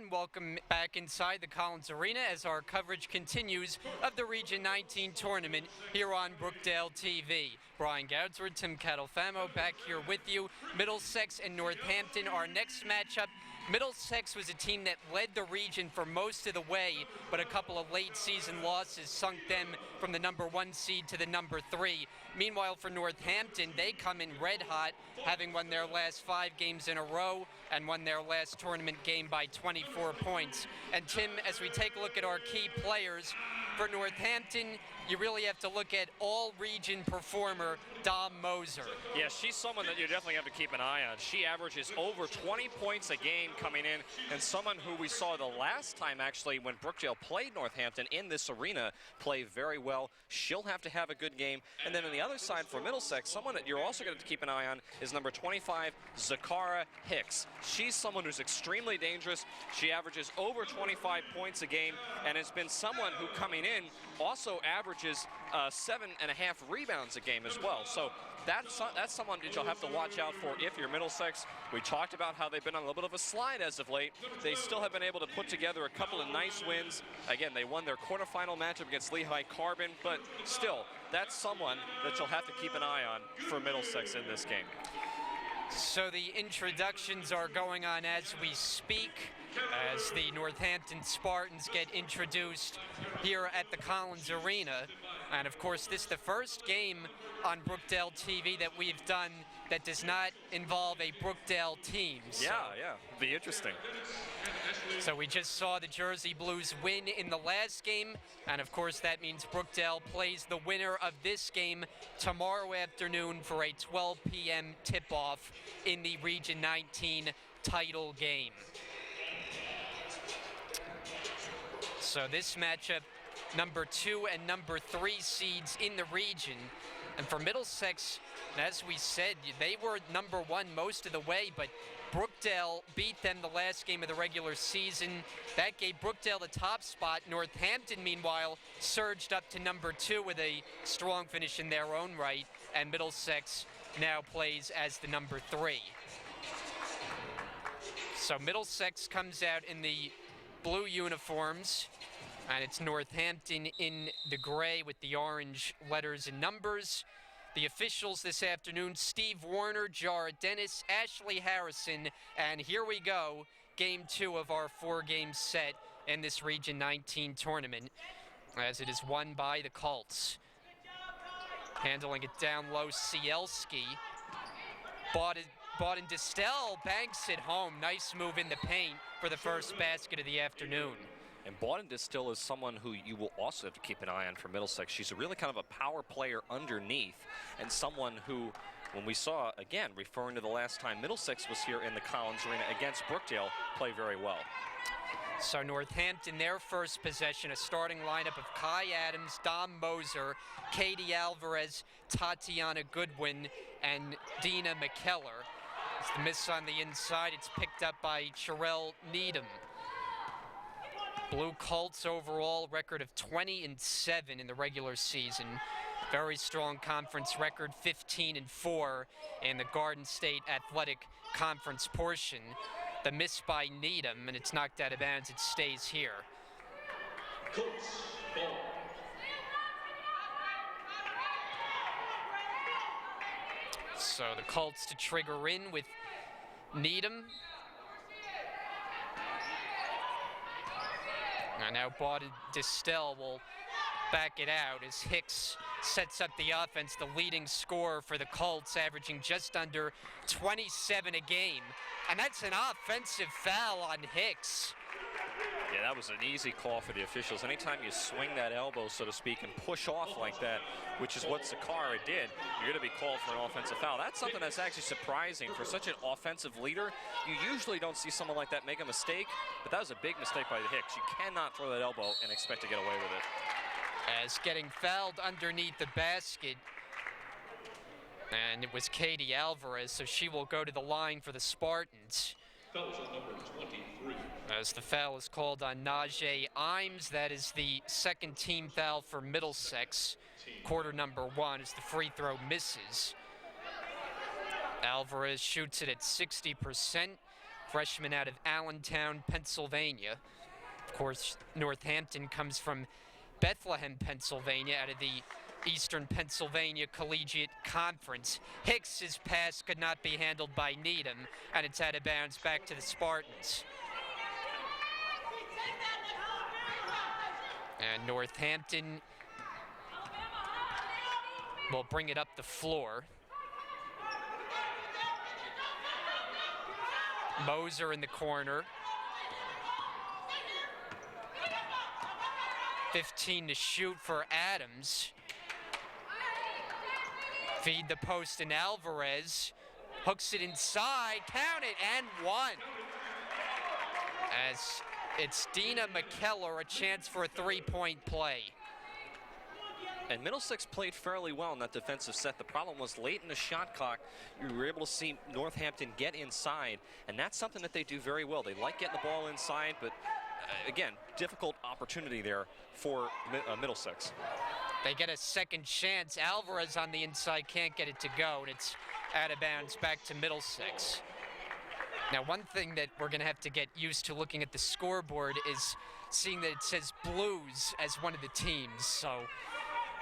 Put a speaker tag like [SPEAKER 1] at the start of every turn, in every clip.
[SPEAKER 1] and welcome back inside the Collins Arena as our coverage continues of the Region 19 tournament here on Brookdale TV. Brian Goudsworth, Tim Catalfamo back here with you. Middlesex and Northampton, our next matchup. Middlesex was a team that led the region for most of the way, but a couple of late season losses sunk them from the number 1 seed to the number 3. Meanwhile, for Northampton, they come in red hot, having won their last 5 games in a row and won their last tournament game by 24 points. And Tim, as we take a look at our key players, for Northampton, you really have to look at all-region performer Dom Moser.
[SPEAKER 2] Yeah, she's someone that you definitely have to keep an eye on. She averages over 20 points a game coming in, and someone who we saw the last time actually when Brookdale played Northampton in this arena play very well. She'll have to have a good game. And then on the other side for Middlesex, someone that you're also going to have to keep an eye on is number 25, Zakara Hicks. She's someone who's extremely dangerous. She averages over 25 points a game and has been someone who coming in also averages 7.5 rebounds a game as well. So that's someone that you'll have to watch out for if you're Middlesex. We talked about how they've been on a little bit of a slide as of late. They still have been able to put together a couple of nice wins. Again, they won their quarterfinal matchup against Lehigh Carbon, but still, that's someone that you'll have to keep an eye on for Middlesex in this game.
[SPEAKER 1] So the introductions are going on as we speak, as the Northampton Spartans get introduced here at the Collins Arena. And of course, this is the first game on Brookdale TV that we've done that does not involve a Brookdale team. So,
[SPEAKER 2] yeah, be interesting.
[SPEAKER 1] So we just saw the Jersey Blues win in the last game, and of course that means Brookdale plays the winner of this game tomorrow afternoon for a 12 p.m. tip-off in the Region 19 title game. So this matchup, number 2 and number 3 seeds in the region. And for Middlesex, as we said, they were number 1 most of the way, but Brookdale beat them the last game of the regular season. That gave Brookdale the top spot. Northampton, meanwhile, surged up to number 2 with a strong finish in their own right, and Middlesex now plays as the number 3. So Middlesex comes out in the blue uniforms, and it's Northampton in the gray with the orange letters and numbers. The officials this afternoon, Steve Warner, Jara Dennis, Ashley Harrison, and here we go, game 2 of our 4-game set in this Region 19 tournament, as it is won by the Colts. Handling it down low, Cielski. Bawden Distel banks it home. Nice move in the paint for the first basket of the afternoon.
[SPEAKER 2] And Bawden Distil is someone who you will also have to keep an eye on for Middlesex. She's really kind of a power player underneath, and someone who, when we saw, again, referring to the last time Middlesex was here in the Collins Arena against Brookdale, play very well.
[SPEAKER 1] So Northampton, their first possession, a starting lineup of Kai Adams, Dom Moser, Katie Alvarez, Tatiana Goodwin, and Dina McKellar. It's the miss on the inside. It's picked up by Sherelle Needham. Blue Colts overall record of 20-7 in the regular season. Very strong conference record, 15-4 in the Garden State Athletic Conference portion. The miss by Needham, and it's knocked out of bounds. It stays here. Colts ball. So the Colts to trigger in with Needham. And now Bawden Distel will back it out as Hicks sets up the offense, the leading scorer for the Colts, averaging just under 27 a game. And that's an offensive foul on Hicks.
[SPEAKER 2] Yeah, that was an easy call for the officials. Anytime you swing that elbow, so to speak, and push off like that, which is what Zakara did, you're going to be called for an offensive foul. That's something that's actually surprising. For such an offensive leader, you usually don't see someone like that make a mistake, but that was a big mistake by the Hicks. You cannot throw that elbow and expect to get away with it.
[SPEAKER 1] As getting fouled underneath the basket, and it was Katie Alvarez, so she will go to the line for the Spartans.
[SPEAKER 3] Foul shot number 23.
[SPEAKER 1] As the foul is called on Najee Imes, that is the second team foul for Middlesex. Quarter number 1 as the free throw misses. Alvarez shoots it at 60%. freshman out of Allentown, Pennsylvania. Of course, Northampton comes from Bethlehem, Pennsylvania, out of the Eastern Pennsylvania Collegiate Conference. Hicks's pass could not be handled by Needham, and it's out of bounds back to the Spartans. And Northampton will bring it up the floor. Moser in the corner. 15 to shoot for Adams. Feed the post, and Alvarez hooks it inside, count it, and one. As it's Dina McKellar, a chance for a three-point play.
[SPEAKER 2] And Middlesex played fairly well in that defensive set. The problem was late in the shot clock, you were able to see Northampton get inside, and that's something that they do very well. They like getting the ball inside, but again, difficult opportunity there for Middlesex.
[SPEAKER 1] They get a second chance. Alvarez on the inside can't get it to go, and it's out of bounds back to Middlesex. Now, one thing that we're going to have to get used to looking at the scoreboard is seeing that it says Blues as one of the teams. So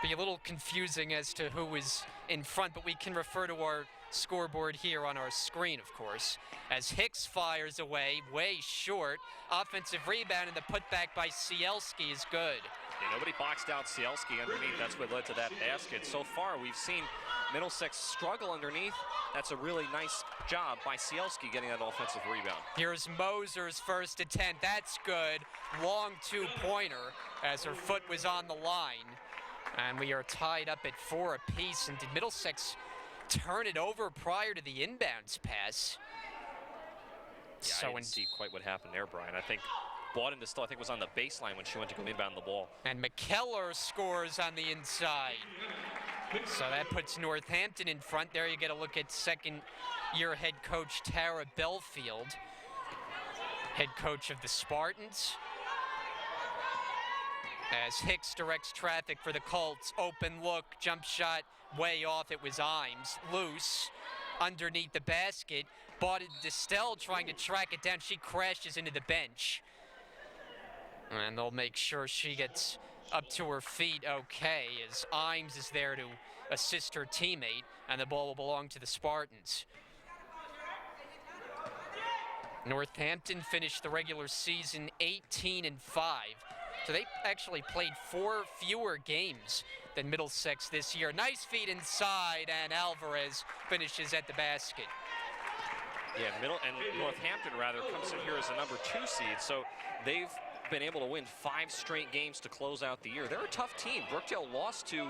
[SPEAKER 1] be a little confusing as to who is in front, but we can refer to our scoreboard here on our screen, of course. As Hicks fires away, way short. Offensive rebound, and the putback by Cielski is good.
[SPEAKER 2] Yeah, nobody boxed out Cielski underneath. That's what led to that basket. So far, we've seen Middlesex struggle underneath. That's a really nice job by Cielski getting that offensive rebound.
[SPEAKER 1] Here's Moser's first attempt. That's good. Long two-pointer as her foot was on the line. And we are tied up at 4 apiece. And did Middlesex turn it over prior to the inbounds pass?
[SPEAKER 2] Yeah, I didn't see quite what happened there, Brian. I think Bawden still, I think, was on the baseline when she went to go inbound the ball.
[SPEAKER 1] And McKellar scores on the inside. So that puts Northampton in front. There you get a look at second-year head coach Tara Belfield, head coach of the Spartans. As Hicks directs traffic for the Colts. Open look, jump shot, way off. It was Imes. Loose, underneath the basket. Bawden Distel trying to track it down. She crashes into the bench. And they'll make sure she gets up to her feet okay, as Imes is there to assist her teammate, and the ball will belong to the Spartans. Northampton finished the regular season 18-5. So they actually played 4 fewer games than Middlesex this year. Nice feed inside, and Alvarez finishes at the basket.
[SPEAKER 2] Yeah, Northampton comes in here as a number 2 seed, so they've been able to win 5 straight games to close out the year. They're a tough team. Brookdale lost to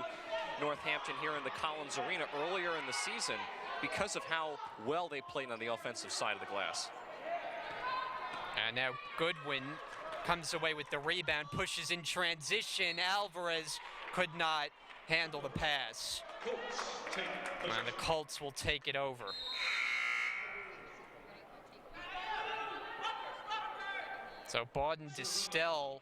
[SPEAKER 2] Northampton here in the Collins Arena earlier in the season because of how well they played on the offensive side of the glass.
[SPEAKER 1] And now Goodwin comes away with the rebound, pushes in transition. Alvarez could not handle the pass. And the Colts will take it over. So Bawden Distel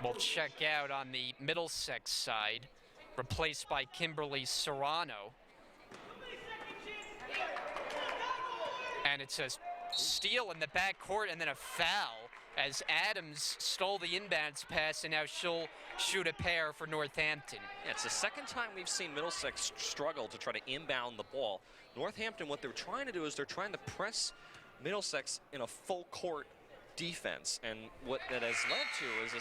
[SPEAKER 1] will check out on the Middlesex side, replaced by Kimberly Serrano. And it's a steal in the backcourt and then a foul as Adams stole the inbounds pass, and now she'll shoot a pair for Northampton.
[SPEAKER 2] Yeah, it's the second time we've seen Middlesex struggle to try to inbound the ball. Northampton, what they're trying to do is they're trying to press Middlesex in a full court defense, and what that has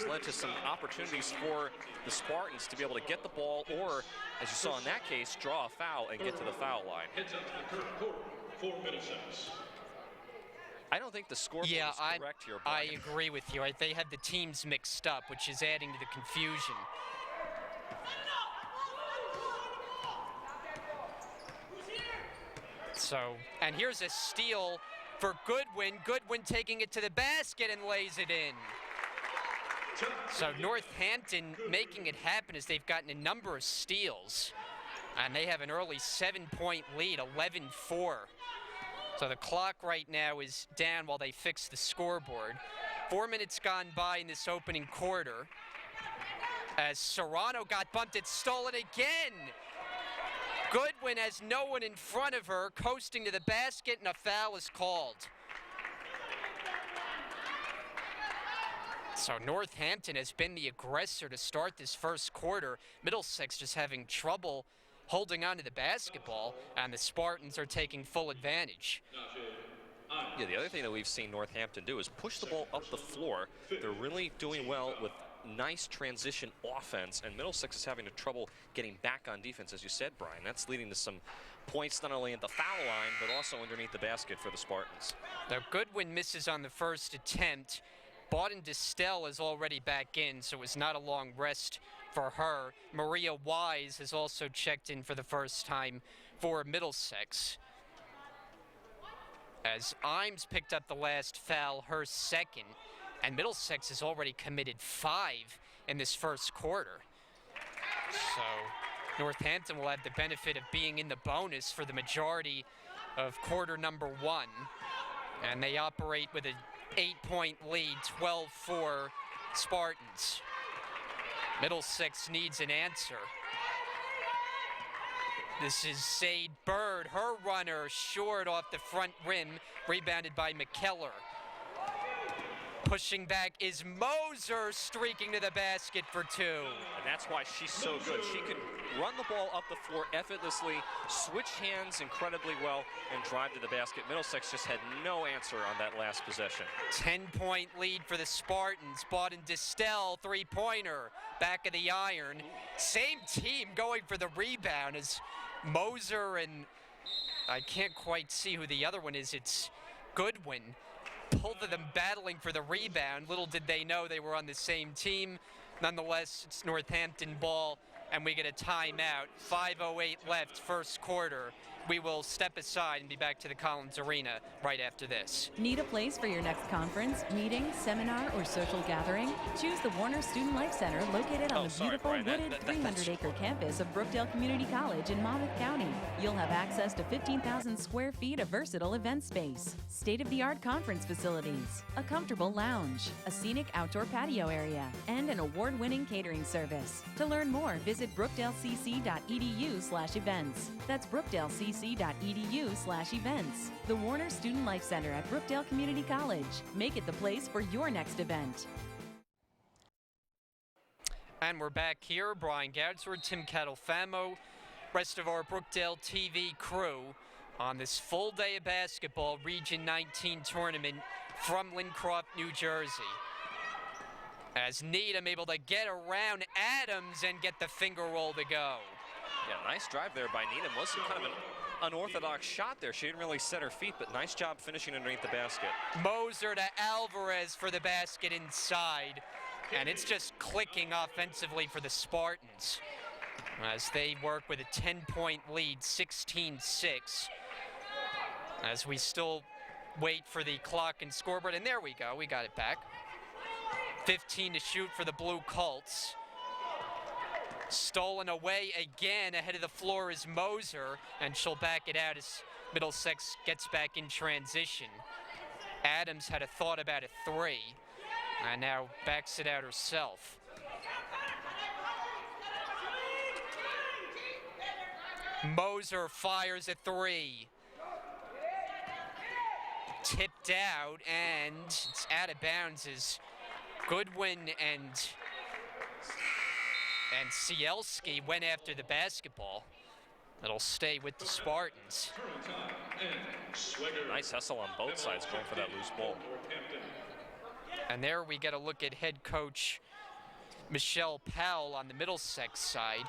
[SPEAKER 2] led to some opportunities for the Spartans to be able to get the ball, or as you saw in that case, draw a foul and get to the foul line.
[SPEAKER 3] Heads up to the current quarter for Middlesex.
[SPEAKER 2] I don't think the scoreboard is correct here,
[SPEAKER 1] I
[SPEAKER 2] Brian.
[SPEAKER 1] agree with you. They have the teams mixed up, which is adding to the confusion. So, and here's a steal for Goodwin. Goodwin taking it to the basket and lays it in. So Northampton making it happen as they've gotten a number of steals. And they have an early 7-point lead, 11-4. So the clock right now is down while they fix the scoreboard. 4 minutes gone by in this opening quarter. As Serrano got bumped, it's stolen again. Goodwin has no one in front of her, coasting to the basket, and a foul is called. So Northampton has been the aggressor to start this first quarter. Middlesex just having trouble holding on to the basketball, and the Spartans are taking full advantage.
[SPEAKER 2] Yeah, the other thing that we've seen Northampton do is push the ball up the floor. They're really doing well with nice transition offense, and Middlesex is having trouble getting back on defense, as you said, Brian. That's leading to some points not only at the foul line, but also underneath the basket for the Spartans.
[SPEAKER 1] Now, Goodwin misses on the first attempt. Bauden-Distel is already back in, so it was not a long rest for her. Maria Wise has also checked in for the first time for Middlesex, as Imes picked up the last foul, her second, and Middlesex has already committed 5 in this first quarter. So Northampton will have the benefit of being in the bonus for the majority of quarter number 1, and they operate with an 8-point lead, 12-4 Spartans. Middlesex needs an answer. This is Sade Bird, her runner, short off the front rim, rebounded by McKellar. Pushing back is Moser, streaking to the basket for 2.
[SPEAKER 2] And that's why she's so good. She can run the ball up the floor effortlessly, switch hands incredibly well, and drive to the basket. Middlesex just had no answer on that last possession.
[SPEAKER 1] 10-point lead for the Spartans. Bauden-Distel, three-pointer, back of the iron. Same team going for the rebound as Moser and I can't quite see who the other one is. It's Goodwin. Both of them battling for the rebound. Little did they know they were on the same team. Nonetheless, it's Northampton ball, and we get a timeout. 5:08 left, first quarter. We will step aside and be back to the Collins Arena right after this.
[SPEAKER 4] Need a place for your next conference, meeting, seminar, or social gathering? Choose the Warner Student Life Center located on the beautiful
[SPEAKER 2] Brian,
[SPEAKER 4] wooded 300-acre campus of Brookdale Community College in Monmouth County. You'll have access to 15,000 square feet of versatile event space, state-of-the-art conference facilities, a comfortable lounge, a scenic outdoor patio area, and an award-winning catering service. To learn more, visit brookdalecc.edu/events. That's brookdalecc.edu/events. The Warner Student Life Center at Brookdale Community College. Make it the place for your next event.
[SPEAKER 1] And we're back here. Brian Goudsworth, Tim Catalfamo, rest of our Brookdale TV crew on this full day of basketball Region 19 tournament from Lincroft, New Jersey. As Needham able to get around Adams and get the finger roll to go.
[SPEAKER 2] Yeah, nice drive there by Needham. Was kind of an unorthodox shot there. She didn't really set her feet, but nice job finishing underneath the basket.
[SPEAKER 1] Moser to Alvarez for the basket inside. And it's just clicking offensively for the Spartans as they work with a 10-point lead, 16-6. As we still wait for the clock and scoreboard. And there we go. We got it back. 15 to shoot for the Blue Colts. Stolen away again. Ahead of the floor is Moser, and she'll back it out as Middlesex gets back in transition. Adams had a thought about a 3, and now backs it out herself. Moser fires a 3. Tipped out, and it's out of bounds as Goodwin and Cielski went after the basketball. It'll stay with the Spartans.
[SPEAKER 2] Nice hustle on both sides going for that loose ball.
[SPEAKER 1] And there we get a look at head coach Michelle Powell on the Middlesex side.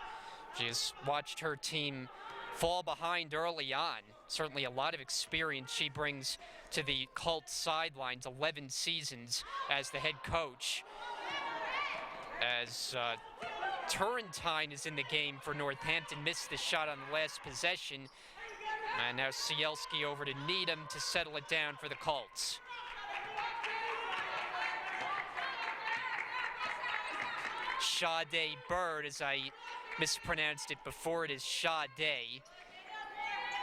[SPEAKER 1] She has watched her team fall behind early on. Certainly a lot of experience she brings to the Colts sidelines, 11 seasons as the head coach. As Turrentine is in the game for Northampton, missed the shot on the last possession. And now Cielski over to Needham to settle it down for the Colts. Sade Bird, as I mispronounced it before, it is Sade.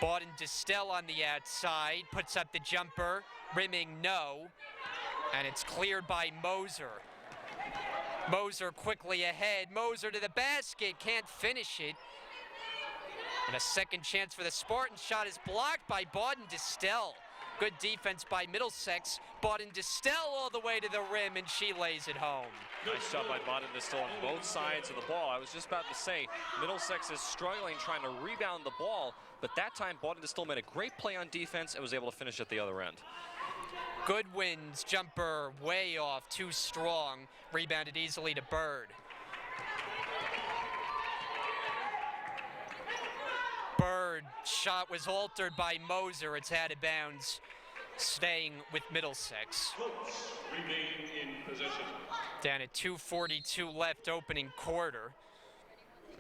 [SPEAKER 1] Bauden-Distel on the outside, puts up the jumper, rimming no, and it's cleared by Moser. Moser quickly ahead, Moser to the basket, can't finish it. And a second chance for the Spartans. Shot is blocked by Bauden-Distel. Good defense by Middlesex. Bawden Distel all the way to the rim, and she lays it home.
[SPEAKER 2] Nice job by Bawden Distel on both sides of the ball. I was just about to say, Middlesex is struggling trying to rebound the ball, but that time Bawden Distel made a great play on defense and was able to finish at the other end.
[SPEAKER 1] Goodwin's jumper way off, too strong. Rebounded easily to Bird. Bird shot was altered by Moser. It's out of bounds, staying with Middlesex.
[SPEAKER 3] Remain in possession.
[SPEAKER 1] Down at 2:42 left, opening quarter.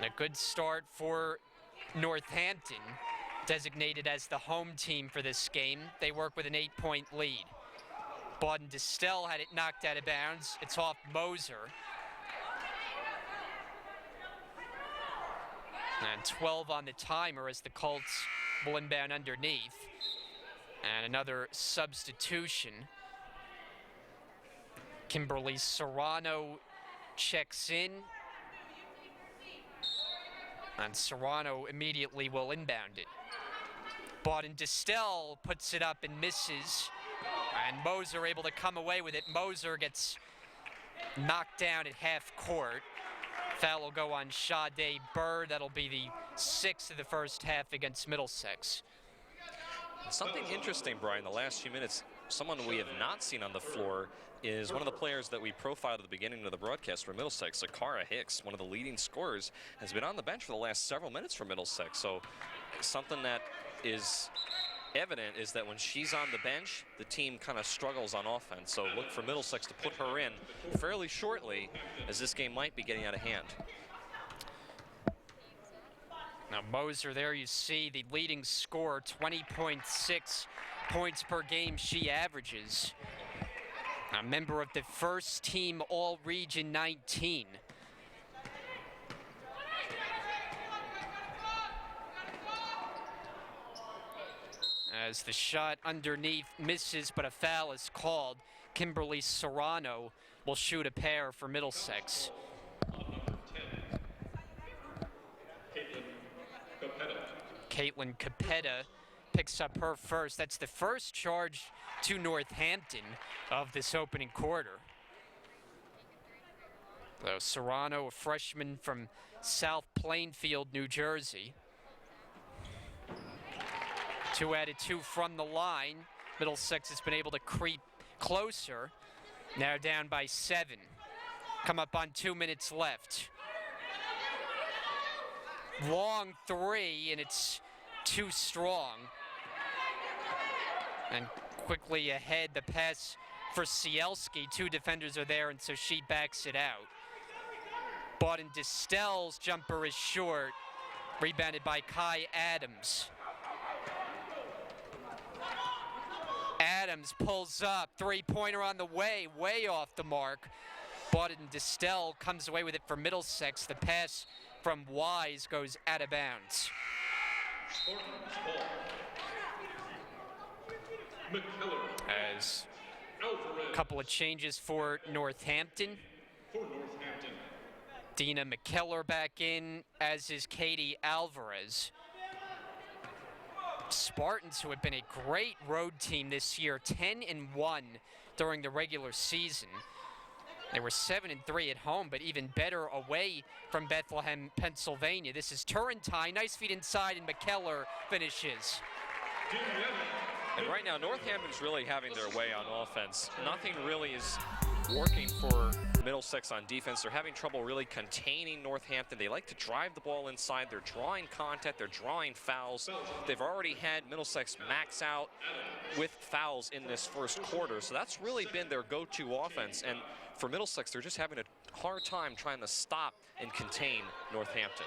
[SPEAKER 1] A good start for Northampton, designated as the home team for this game. They work with an 8-point lead. Bawden Distel had it knocked out of bounds. It's off Moser. And 12 on the timer as the Colts will inbound underneath. And another substitution. Kimberly Serrano checks in. And Serrano immediately will inbound it. Bawden Distel puts it up and misses. And Moser able to come away with it. Moser gets knocked down at half court. Foul will go on Sade Bird. That'll be the 6th of the first half against Middlesex.
[SPEAKER 2] Something interesting, Brian, the last few minutes, someone we have not seen on the floor is one of the players that we profiled at the beginning of the broadcast for Middlesex, Zakara Hicks, one of the leading scorers, has been on the bench for the last several minutes for Middlesex. So something that is evident is that when she's on the bench, the team kind of struggles on offense. So look for Middlesex to put her in fairly shortly, as this game might be getting out of hand.
[SPEAKER 1] Now Moser, there you see the leading scorer, 20.6 points per game she averages. A member of the first team All-Region 19. As the shot underneath misses, but a foul is called. Kimberly Serrano will shoot a pair for Middlesex. Caitlin Capetta picks up her first. That's the first charge to Northampton of this opening quarter. So Serrano, a freshman from South Plainfield, New Jersey. 2 out of 2 from the line. Middlesex has been able to creep closer. Now down by 7. Come up on 2 minutes left. Long 3, and it's too strong. And quickly ahead, the pass for Cielski. 2 defenders are there, and so she backs it out. Bawden Distel's jumper is short. Rebounded by Kai Adams. Adams pulls up, 3-pointer on the way off the mark. Bawden Distel comes away with it for Middlesex. The pass from Wise goes out of bounds. As a couple of changes for Northampton. Dina McKellar back in, as is Katie Alvarez. Spartans, who have been a great road team this year, 10-1 during the regular season. They were 7-3 at home, but even better away from Bethlehem, Pennsylvania. This is Turrentine, nice feet inside, and McKellar finishes.
[SPEAKER 2] And right now, Northampton's really having their way on offense. Nothing really is working for Middlesex on defense. They're having trouble really containing Northampton. They like to drive the ball inside. They're drawing contact. They're drawing fouls. They've already had Middlesex max out with fouls in this first quarter. So that's really been their go-to offense. And for Middlesex, they're just having a hard time trying to stop and contain Northampton.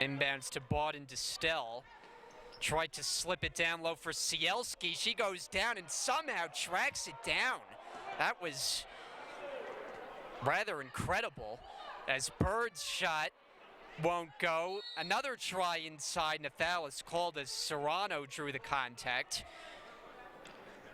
[SPEAKER 1] Inbounds to Bawden Distel. Tried to slip it down low for Cielski. She goes down and somehow tracks it down. That was rather incredible, as Bird's shot won't go. Another try inside, and a foul is called as Serrano drew the contact.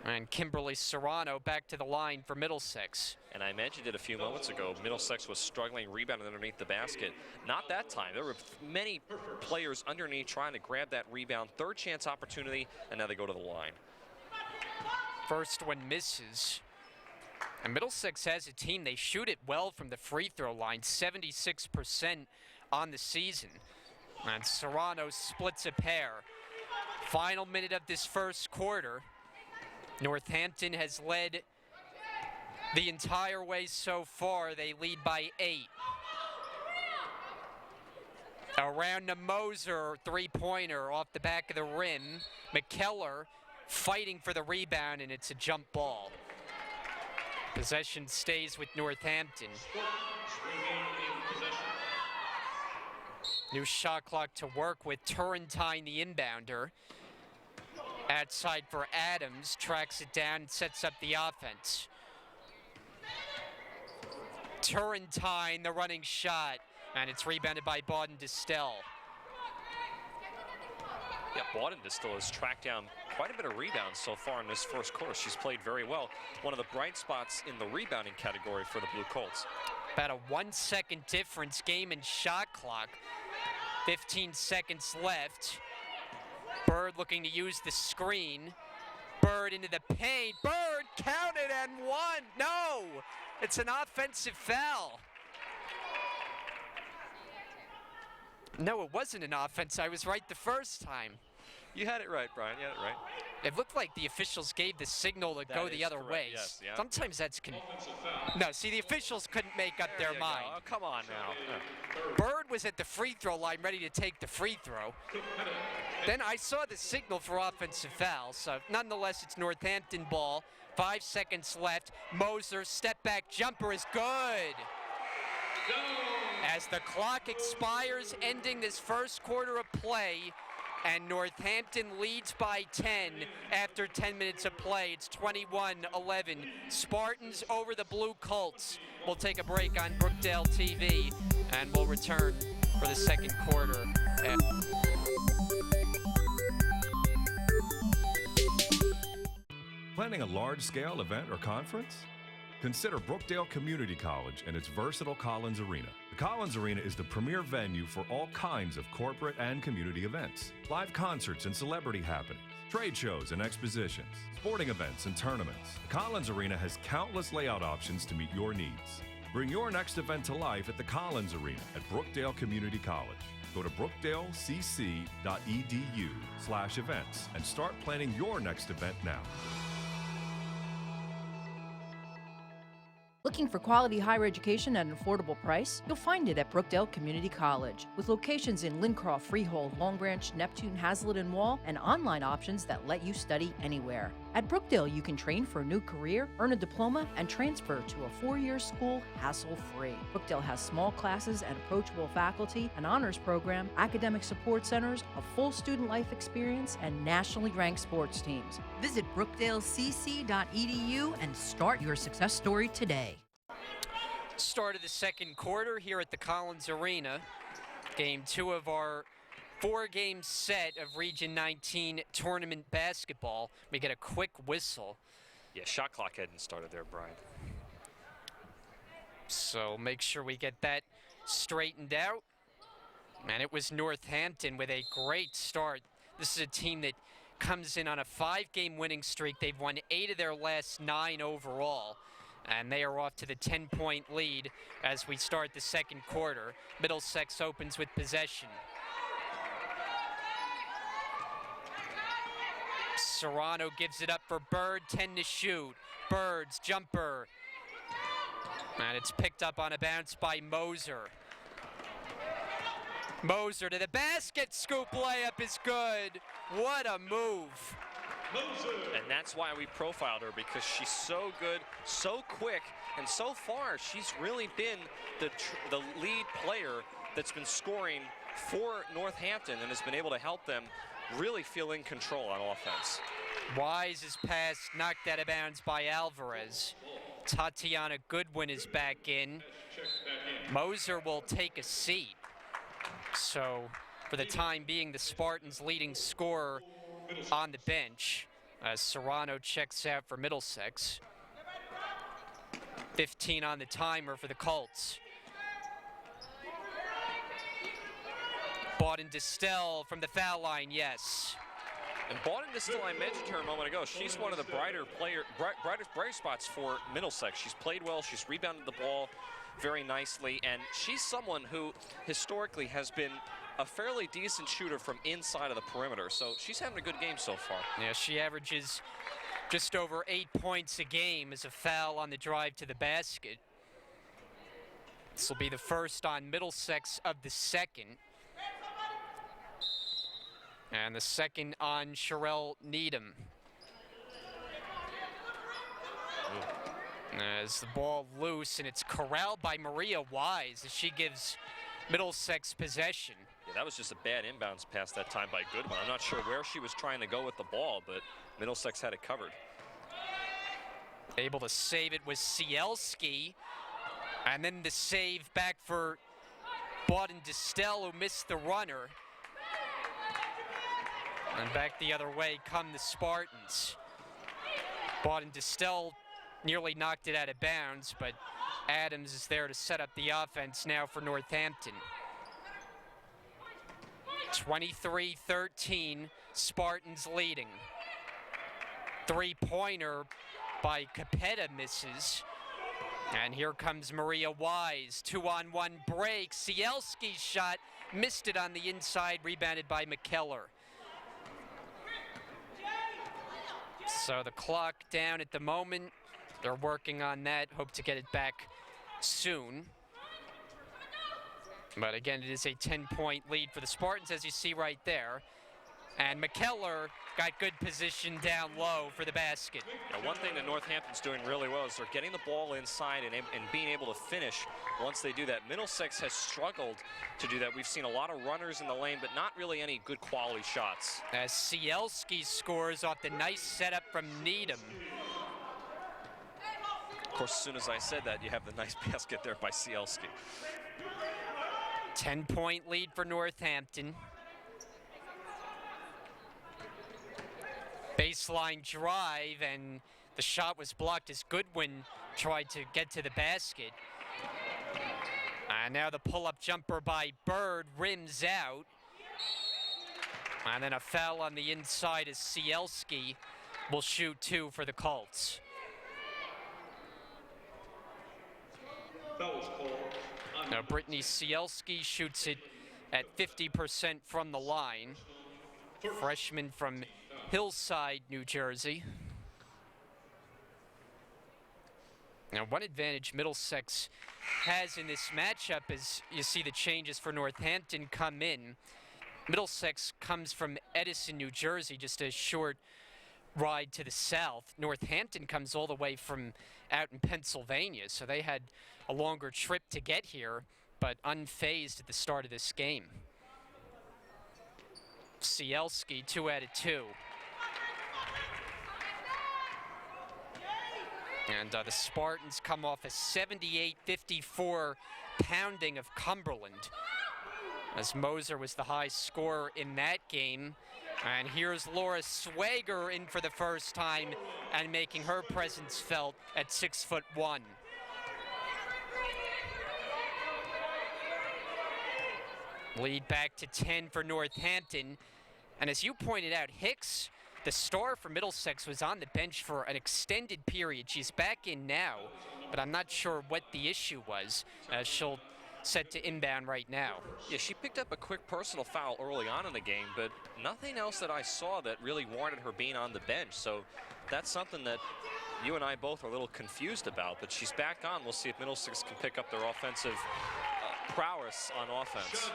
[SPEAKER 1] And Kimberly Serrano back to the line for Middlesex.
[SPEAKER 2] And I mentioned it a few moments ago, Middlesex was struggling rebounding underneath the basket. Not that time. There were many players underneath trying to grab that rebound. Third chance opportunity, and now they go to the line.
[SPEAKER 1] First one misses. And Middlesex has a team, they shoot it well from the free throw line, 76% on the season. And Serrano splits a pair. Final minute of this first quarter. Northampton has led the entire way so far. They lead by 8. Around to Moser, three-pointer off the back of the rim. McKellar fighting for the rebound, and it's a jump ball. Possession stays with Northampton. New shot clock to work with. Turrentine, the inbounder. Outside for Adams, tracks it down, sets up the offense. Turrentine, the running shot, and it's rebounded by Bauden Distel.
[SPEAKER 2] Yeah, Bauden Distel has tracked down quite a bit of rebounds so far in this first quarter. She's played very well. One of the bright spots in the rebounding category for the Blue Colts.
[SPEAKER 1] About a 1 second difference, game and shot clock. 15 seconds left. Bird looking to use the screen. Bird into the paint. Bird counted and won. No, it's an offensive foul. No, it wasn't an offense. I was right the first time.
[SPEAKER 2] You had it right, Brian. You had it right.
[SPEAKER 1] It looked like the officials gave the signal to go the other
[SPEAKER 2] correct.
[SPEAKER 1] way.
[SPEAKER 2] Yes, yeah.
[SPEAKER 1] Sometimes that's... No, see, the officials couldn't make up their mind.
[SPEAKER 2] Oh, come on now.
[SPEAKER 1] Bird was at the free throw line ready to take the free throw. Then I saw the signal for offensive foul, so nonetheless it's Northampton ball. 5 seconds left. Moser step back jumper is good. As the clock expires, ending this first quarter of play, and Northampton leads by 10 after 10 minutes of play. It's 21-11. Spartans over the Blue Colts. We'll take a break on Brookdale TV, and we'll return for the second quarter.
[SPEAKER 5] Planning a large-scale event or conference? Consider Brookdale Community College and its versatile Collins Arena. The Collins Arena is the premier venue for all kinds of corporate and community events, live concerts and celebrity happenings, trade shows and expositions, sporting events and tournaments. The Collins Arena has countless layout options to meet your needs. Bring your next event to life at the Collins Arena at Brookdale Community College. Go to brookdalecc.edu/events and start planning your next event now.
[SPEAKER 6] Looking for quality higher education at an affordable price? You'll find it at Brookdale Community College. With locations in Lincroft, Freehold, Long Branch, Neptune, Hazlitt, and Wall, and online options that let you study anywhere. At Brookdale, you can train for a new career, earn a diploma, and transfer to a 4-year school hassle-free. Brookdale has small classes and approachable faculty, an honors program, academic support centers, a full student life experience, and nationally ranked sports teams. Visit brookdalecc.edu and start your success story today.
[SPEAKER 1] Start of the second quarter here at the Collins Arena. Game 2 of our 4-game set of Region 19 tournament basketball. We get a quick whistle.
[SPEAKER 2] Yeah, shot clock hadn't started there, Brian.
[SPEAKER 1] So make sure we get that straightened out. And it was Northampton with a great start. This is a team that comes in on a 5-game winning streak. They've won 8 of their last 9 overall. And they are off to the 10-point lead as we start the second quarter. Middlesex opens with possession. Serrano gives it up for Bird, 10 to shoot. Bird's jumper. And it's picked up on a bounce by Moser. Moser to the basket, scoop layup is good. What a move.
[SPEAKER 2] And that's why we profiled her, because she's so good, so quick, and so far she's really been the lead player that's been scoring for Northampton and has been able to help them really feel in control on offense.
[SPEAKER 1] Wise's pass knocked out of bounds by Alvarez. Tatiana Goodwin is back in. Moser will take a seat. So for the time being, the Spartans leading scorer on the bench. As Serrano checks out for Middlesex. 15 on the timer for the Colts. Bawden-Distel from the foul line, yes.
[SPEAKER 2] And Bawden-Distel, I mentioned her a moment ago. She's one of the bright spots for Middlesex. She's played well. She's rebounded the ball very nicely. And she's someone who historically has been a fairly decent shooter from inside of the perimeter. So she's having a good game so far.
[SPEAKER 1] Yeah, she averages just over 8 points a game as a foul on the drive to the basket. This will be the first on Middlesex of the second. And the second on Sherelle Needham. As the ball loose, and it's corralled by Maria Wise as she gives Middlesex possession.
[SPEAKER 2] Yeah, that was just a bad inbounds pass that time by Goodwin. I'm not sure where she was trying to go with the ball, but Middlesex had it covered.
[SPEAKER 1] Able to save it was Cielski. And then the save back for Bawden-Distel, who missed the runner. And back the other way come the Spartans. Bawden-Distel nearly knocked it out of bounds, but Adams is there to set up the offense now for Northampton. 23-13, Spartans leading. Three-pointer by Capetta misses. And here comes Maria Wise. 2-on-1 break. Cielski's shot missed it on the inside, rebounded by McKellar. So the clock down at the moment. They're working on that. Hope to get it back soon. But again, it is a 10-point lead for the Spartans, as you see right there. And McKellar got good position down low for the basket.
[SPEAKER 2] Yeah, one thing that Northampton's doing really well is they're getting the ball inside and being able to finish once they do that. Middlesex has struggled to do that. We've seen a lot of runners in the lane, but not really any good quality shots.
[SPEAKER 1] As Cielski scores off the nice setup from Needham.
[SPEAKER 2] Of course, as soon as I said that, you have the nice basket there by Cielski.
[SPEAKER 1] 10-point lead for Northampton. Baseline drive, and the shot was blocked as Goodwin tried to get to the basket. And now the pull-up jumper by Bird rims out. And then a foul on the inside as Cielski will shoot two for the Colts. Now Brittany Cielski shoots it at 50% from the line. Freshman from Hillside, New Jersey. Now, one advantage Middlesex has in this matchup is you see the changes for Northampton come in. Middlesex comes from Edison, New Jersey, just a short ride to the south. Northampton comes all the way from out in Pennsylvania, so they had a longer trip to get here, but unfazed at the start of this game. Cielski, 2 out of 2. And the Spartans come off a 78-54 pounding of Cumberland, as Moser was the high scorer in that game. And here's Laura Swager in for the first time and making her presence felt at 6'1". Lead back to 10 for Northampton. And as you pointed out, Hicks, the star for Middlesex, was on the bench for an extended period. She's back in now, but I'm not sure what the issue was. She'll set to inbound right now.
[SPEAKER 2] Yeah, she picked up a quick personal foul early on in the game, but nothing else that I saw that really warranted her being on the bench. So that's something that you and I both are a little confused about, but she's back on. We'll see if Middlesex can pick up their offensive prowess on offense.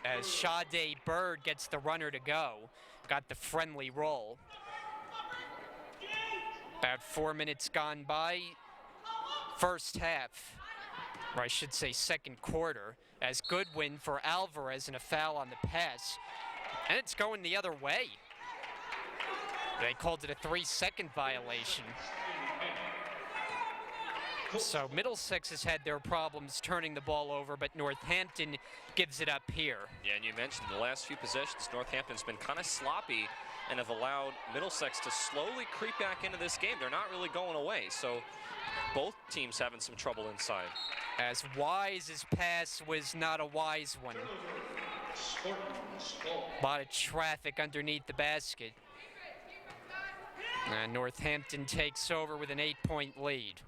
[SPEAKER 1] As Sade Bird gets the runner to go, got the friendly roll. About 4 minutes gone by. First half, or I should say second quarter, as Goodwin for Alvarez and a foul on the pass. And it's going the other way. They called it a 3-second violation. So Middlesex has had their problems turning the ball over, but Northampton gives it up here.
[SPEAKER 2] Yeah, and you mentioned the last few possessions, Northampton's been kind of sloppy and have allowed Middlesex to slowly creep back into this game. They're not really going away, so both teams having some trouble inside.
[SPEAKER 1] As Wise's pass was not a wise one. A lot of traffic underneath the basket. And Northampton takes over with an 8-point lead.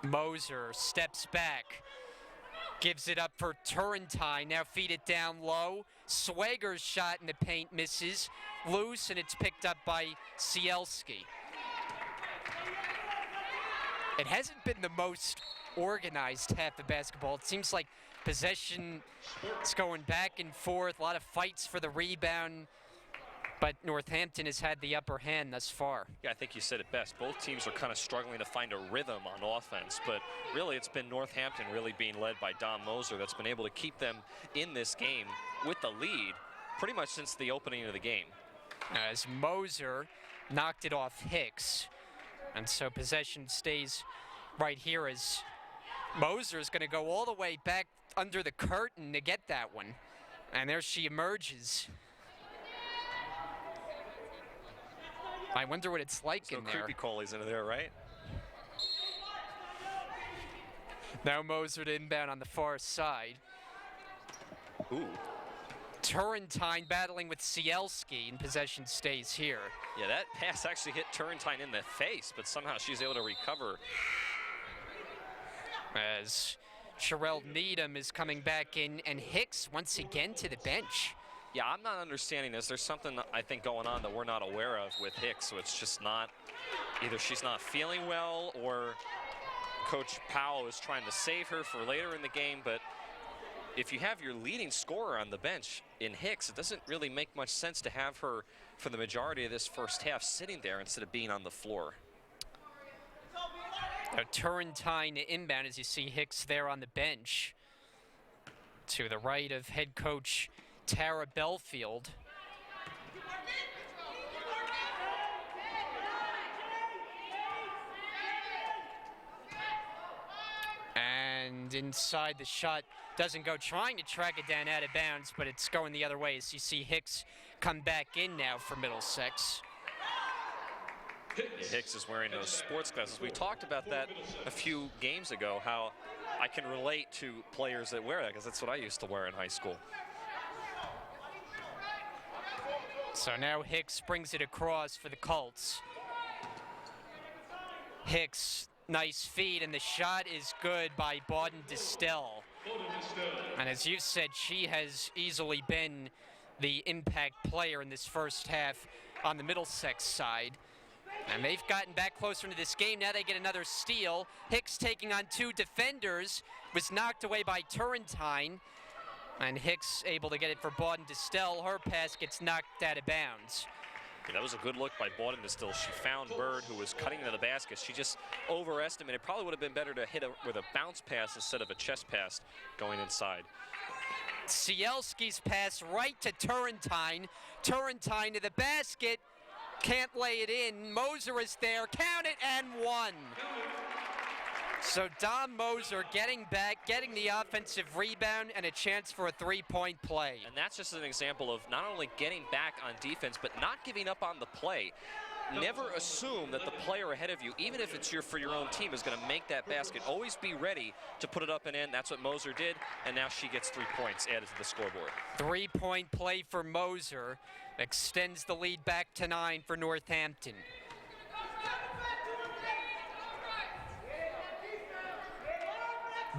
[SPEAKER 1] Moser steps back, gives it up for Turrentine, now feed it down low. Swager's shot in the paint misses, loose, and it's picked up by Cielski. It hasn't been the most organized half of basketball. It seems like possession is going back and forth, a lot of fights for the rebound, but Northampton has had the upper hand thus far.
[SPEAKER 2] Yeah, I think you said it best. Both teams are kind of struggling to find a rhythm on offense, but really it's been Northampton really being led by Dom Moser that's been able to keep them in this game with the lead pretty much since the opening of the game.
[SPEAKER 1] As Moser knocked it off Hicks, and so possession stays right here as Moser is going to go all the way back under the curtain to get that one. And there she emerges. I wonder what it's like in there.
[SPEAKER 2] Creepy crawlies into there, right?
[SPEAKER 1] Now Moser to inbound on the far side.
[SPEAKER 2] Ooh.
[SPEAKER 1] Turrentine battling with Cielski, and possession stays here.
[SPEAKER 2] Yeah, that pass actually hit Turrentine in the face, but somehow she's able to recover.
[SPEAKER 1] As Sherelle Needham is coming back in, and Hicks once again to the bench.
[SPEAKER 2] Yeah, I'm not understanding this. There's something I think going on that we're not aware of with Hicks, so it's just not, either she's not feeling well or Coach Powell is trying to save her for later in the game, but if you have your leading scorer on the bench in Hicks, it doesn't really make much sense to have her for the majority of this first half sitting there instead of being on the floor.
[SPEAKER 1] Now Turrentine inbound as you see Hicks there on the bench. To the right of head coach Tara Belfield. And inside the shot doesn't go, trying to track it down out of bounds, but it's going the other way as you see Hicks come back in now for Middlesex.
[SPEAKER 2] Yeah, Hicks is wearing those sports glasses. We talked about that a few games ago, how I can relate to players that wear that, because that's what I used to wear in high school.
[SPEAKER 1] So now Hicks brings it across for the Colts. Hicks, nice feed, and the shot is good by Bauden Distel. And as you said, she has easily been the impact player in this first half on the Middlesex side. And they've gotten back closer into this game. Now they get another steal. Hicks taking on two defenders, was knocked away by Turrentine. And Hicks able to get it for Bauden Distel. Her pass gets knocked out of bounds.
[SPEAKER 2] Yeah, that was a good look by Bauden Distel. She found Bird, who was cutting into the basket. She just overestimated. Probably would have been better to hit with a bounce pass instead of a chest pass going inside.
[SPEAKER 1] Cielski's pass right to Turrentine. Turrentine to the basket. Can't lay it in. Moser is there. Count it, and one. So Dom Moser getting back, getting the offensive rebound, and a chance for a three-point play.
[SPEAKER 2] And that's just an example of not only getting back on defense, but not giving up on the play. Never assume that the player ahead of you, even if it's for your own team, is going to make that basket. Always be ready to put it up and in. That's what Moser did, and now she gets 3 points added to the scoreboard.
[SPEAKER 1] Three-point play for Moser. Extends the lead back to 9 for Northampton.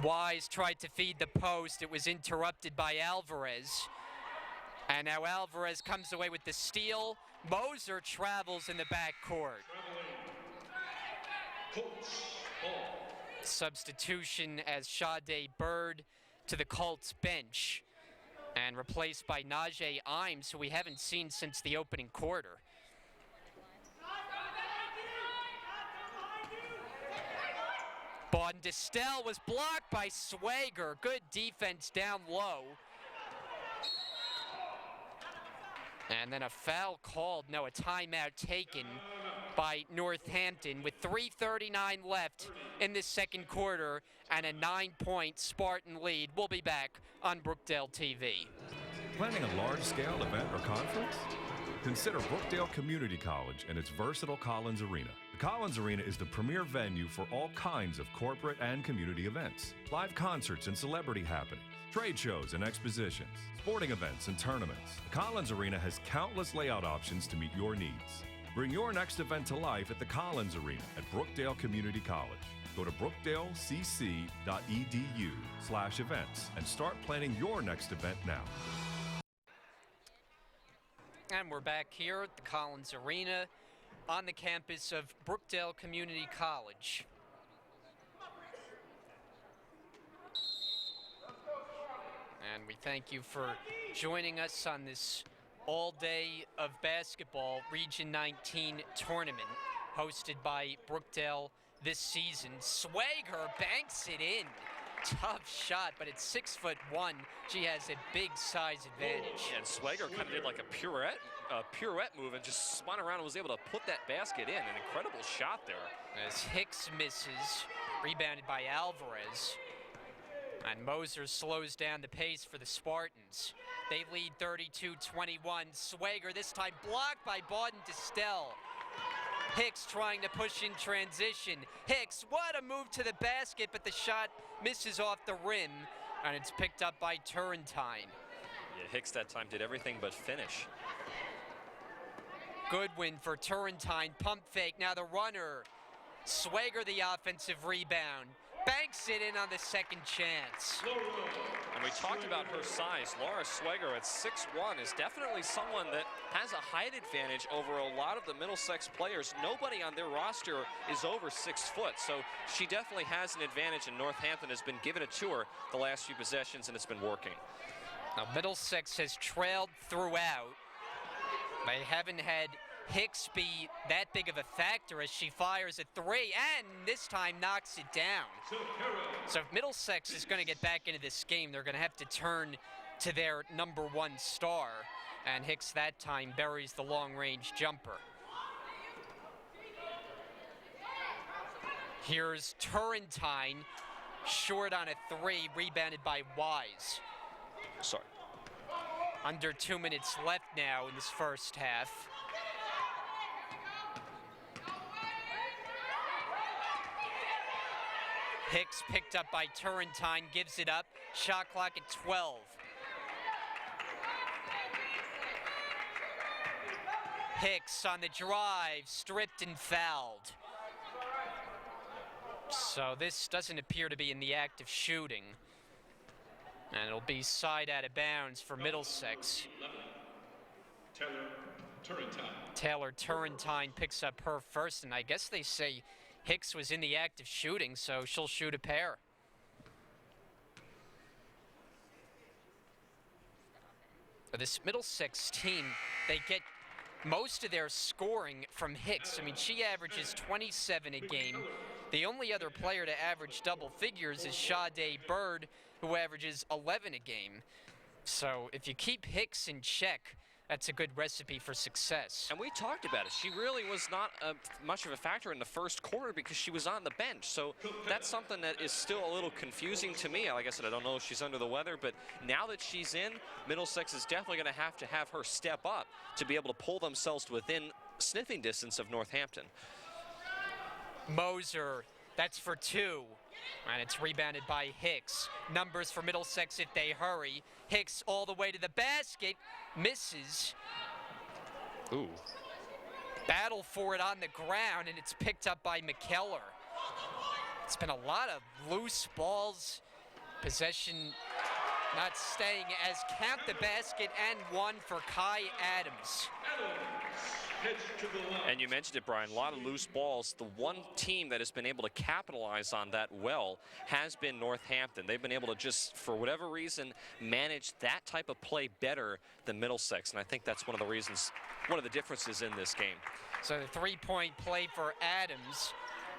[SPEAKER 1] Wise tried to feed the post. It was interrupted by Alvarez. And now Alvarez comes away with the steal. Moser travels in the backcourt. Substitution as Sade Bird to the Colts bench. And replaced by Najee Imes, who we haven't seen since the opening quarter. Bauden Distel was blocked by Swager. Good defense down low. And then a foul called. No, a timeout taken by Northampton with 3:39 left in the second quarter and a 9-point Spartan lead. We'll be back on Brookdale TV.
[SPEAKER 5] Planning a large-scale event or conference? Consider Brookdale Community College and its versatile Collins Arena. The Collins Arena is the premier venue for all kinds of corporate and community events. Live concerts and celebrity happenings, trade shows and expositions, sporting events and tournaments. The Collins Arena has countless layout options to meet your needs. Bring your next event to life at the Collins Arena at Brookdale Community College. Go to brookdalecc.edu/events and start planning your next event now.
[SPEAKER 1] And we're back here at the Collins Arena on the campus of Brookdale Community College. And we thank you for joining us on this all-day of basketball Region 19 tournament hosted by Brookdale this season. Swager banks it in. Tough shot, but it's 6'1". She has a big size advantage.
[SPEAKER 2] Yeah, and Swager kind of did like a pirouette move and just spun around and was able to put that basket in. An incredible shot there.
[SPEAKER 1] As Hicks misses, rebounded by Alvarez. And Moser slows down the pace for the Spartans. They lead 32-21. Swager this time blocked by Bauden-Distel. Hicks trying to push in transition. Hicks, what a move to the basket, but the shot misses off the rim, and it's picked up by Turrentine.
[SPEAKER 2] Yeah, Hicks that time did everything but finish.
[SPEAKER 1] Good win for Turrentine. Pump fake, now the runner. Swager the offensive rebound. Banks it in on the second chance.
[SPEAKER 2] And we talked about her size. Laura Swager at 6'1" is definitely someone that has a height advantage over a lot of the Middlesex players. Nobody on their roster is over 6 foot, so she definitely has an advantage, and Northampton has been giving it to her the last few possessions, and it's been working.
[SPEAKER 1] Now Middlesex has trailed throughout. They haven't had Hicks be that big of a factor as she fires a three and this time knocks it down. So if Middlesex is going to get back into this game, they're going to have to turn to their #1 star, and Hicks that time buries the long-range jumper. Here's Turrentine, short on a three, rebounded by Wise.
[SPEAKER 2] Sorry.
[SPEAKER 1] Under 2 minutes left now in this first half. Hicks picked up by Turrentine, gives it up. Shot clock at 12. Hicks on the drive, stripped and fouled. So this doesn't appear to be in the act of shooting. And it'll be side out of bounds for Middlesex. Taylor Turrentine picks up her first, and I guess they say Hicks was in the act of shooting, so she'll shoot a pair. This Middlesex team, they get most of their scoring from Hicks. I mean, she averages 27 a game. The only other player to average double figures is Sade Bird, who averages 11 a game. So if you keep Hicks in check, that's a good recipe for success.
[SPEAKER 2] And we talked about it. She really was not much of a factor in the first quarter because she was on the bench. So that's something that is still a little confusing to me. Like I said, I don't know if she's under the weather, but now that she's in, Middlesex is definitely going to have her step up to be able to pull themselves within sniffing distance of Northampton.
[SPEAKER 1] Moser, that's for two. And it's rebounded by Hicks. Numbers for Middlesex if they hurry. Hicks all the way to the basket. Misses.
[SPEAKER 2] Ooh.
[SPEAKER 1] Battle for it on the ground, and it's picked up by McKellar. It's been a lot of loose balls. Possession not staying as count the basket and one for Kai Adams.
[SPEAKER 2] And you mentioned it, Brian, a lot of loose balls. The one team that has been able to capitalize on that well has been Northampton. They've been able to just, for whatever reason, manage that type of play better than Middlesex. And I think that's one of the reasons, one of the differences in this game.
[SPEAKER 1] So the three-point play for Adams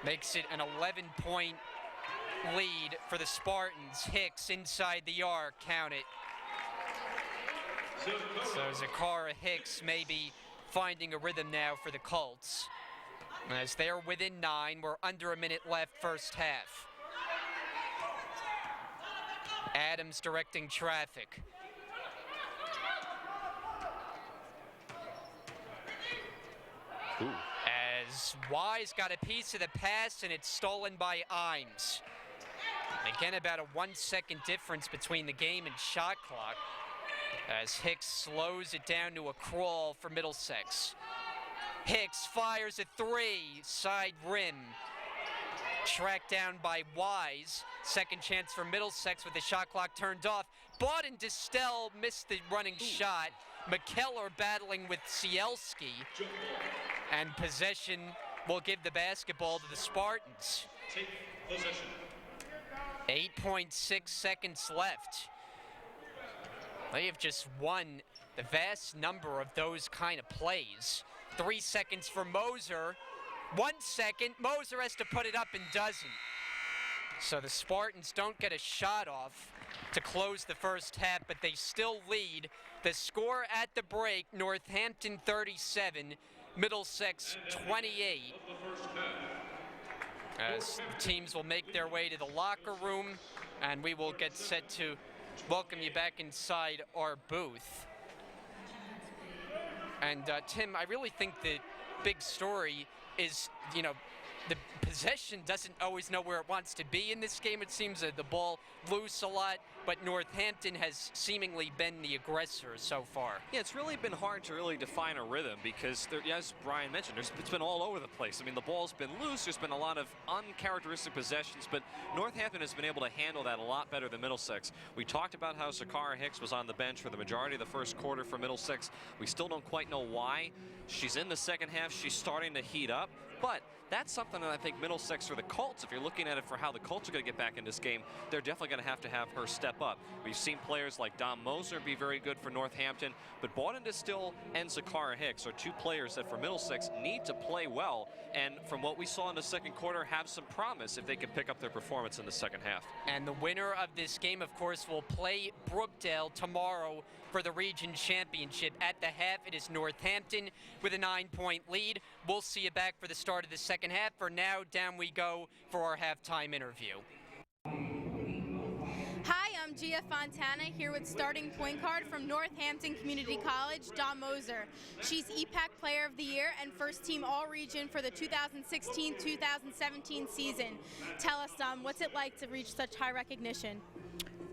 [SPEAKER 1] makes it an 11-point lead for the Spartans. Hicks inside the arc, count it. So Zakara Hicks maybe finding a rhythm now for the Colts. As they're within 9, we're under a minute left first half. Adams directing traffic.
[SPEAKER 2] Ooh.
[SPEAKER 1] As Wise got a piece of the pass and it's stolen by Imes. Again, about a 1 second difference between the game and shot clock. As Hicks slows it down to a crawl for Middlesex. Hicks fires a 3, side rim. Tracked down by Wise. Second chance for Middlesex with the shot clock turned off. Bawden Distel missed the running shot. McKellar battling with Cielski. And possession will give the basketball to the Spartans.
[SPEAKER 3] Take possession.
[SPEAKER 1] 8.6 seconds left. They have just won the vast number of those kind of plays. 3 seconds for Moser. 1 second, Moser has to put it up and doesn't. So the Spartans don't get a shot off to close the first half, but they still lead. The score at the break, Northampton 37, Middlesex 28. As the teams will make their way to the locker room, and we will get set to welcome you back inside our booth. And Tim, I really think the big story is, the possession doesn't always know where it wants to be in this game. It seems that the ball loose a lot, but Northampton has seemingly been the aggressor so far.
[SPEAKER 2] Yeah, it's really been hard to really define a rhythm because, as Brian mentioned, it's been all over the place. I mean, the ball's been loose. There's been a lot of uncharacteristic possessions, but Northampton has been able to handle that a lot better than Middlesex. We talked about how Sakara Hicks was on the bench for the majority of the first quarter for Middlesex. We still don't quite know why. She's in the second half. She's starting to heat up, but that's something that I think Middlesex or the Colts, if you're looking at it for how the Colts are going to get back in this game, they're definitely going to have her step up. We've seen players like Dom Moser be very good for Northampton, but Bawden Distil and Sakara Hicks are two players that for Middlesex need to play well, and from what we saw in the second quarter, have some promise if they can pick up their performance in the second half.
[SPEAKER 1] And the winner of this game, of course, will play Brookdale tomorrow for the region championship. At the half, it is Northampton with a 9-point lead. We'll see you back for the start of the second half. For now, down we go for our halftime interview.
[SPEAKER 7] Hi, I'm Gia Fontana here with starting point guard from Northampton Community College, Dom Moser. She's EPAC Player of the Year and first team All-Region for the 2016-2017 season. Tell us, Dom, what's it like to reach such high recognition?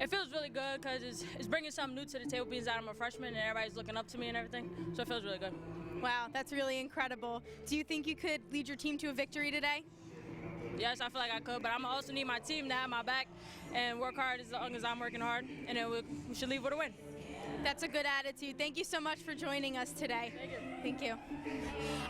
[SPEAKER 8] It feels really good because it's bringing something new to the table, being that I'm a freshman and everybody's looking up to me and everything, so it feels really good.
[SPEAKER 7] Wow, that's really incredible. Do you think you could lead your team to a victory today?
[SPEAKER 8] Yes, I feel like I could, but I'm also need my team to have my back and work hard as long as I'm working hard, and then we should leave with a win.
[SPEAKER 7] That's a good attitude. Thank you so much for joining us today. Thank you.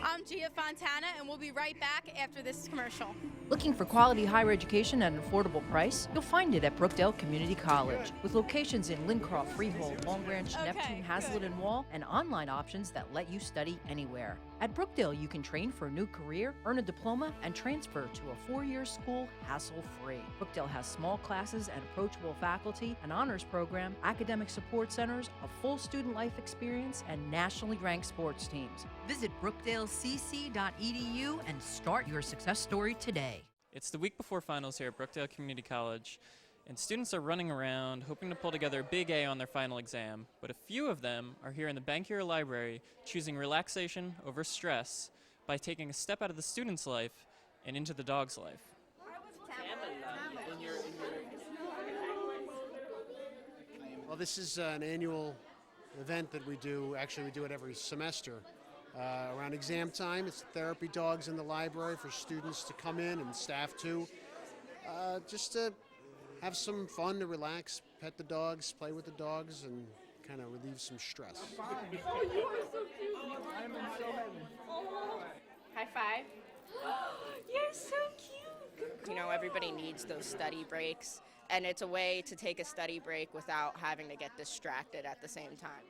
[SPEAKER 7] I'm Gia Fontana, and we'll be right back after this commercial.
[SPEAKER 6] Looking for quality higher education at an affordable price? You'll find it at Brookdale Community College, with locations in Lincroft, Freehold, Long Branch, Neptune, Hazlitt, and Wall, and online options that let you study anywhere. At Brookdale, you can train for a new career, earn a diploma, and transfer to a 4-year school hassle-free. Brookdale has small classes and approachable faculty, an honors program, academic support centers, a full student life experience, and nationally ranked sports teams. Visit brookdalecc.edu and start your success story today.
[SPEAKER 9] It's the week before finals here at Brookdale Community College, and students are running around hoping to pull together a big A on their final exam, but a few of them are here in the Bankier Library choosing relaxation over stress by taking a step out of the student's life and into the dog's life.
[SPEAKER 10] Well, this is an annual event that we do. Actually, we do it every semester. Around exam time, it's therapy dogs in the library for students to come in and staff too. Just to have some fun, to relax, pet the dogs, play with the dogs, and kind of relieve some stress.
[SPEAKER 11] Oh, you are so cute. I'm in so heaven.
[SPEAKER 12] High five.
[SPEAKER 11] You're so cute.
[SPEAKER 12] You know, everybody needs those study breaks, and it's a way to take a study break without having to get distracted at the same time.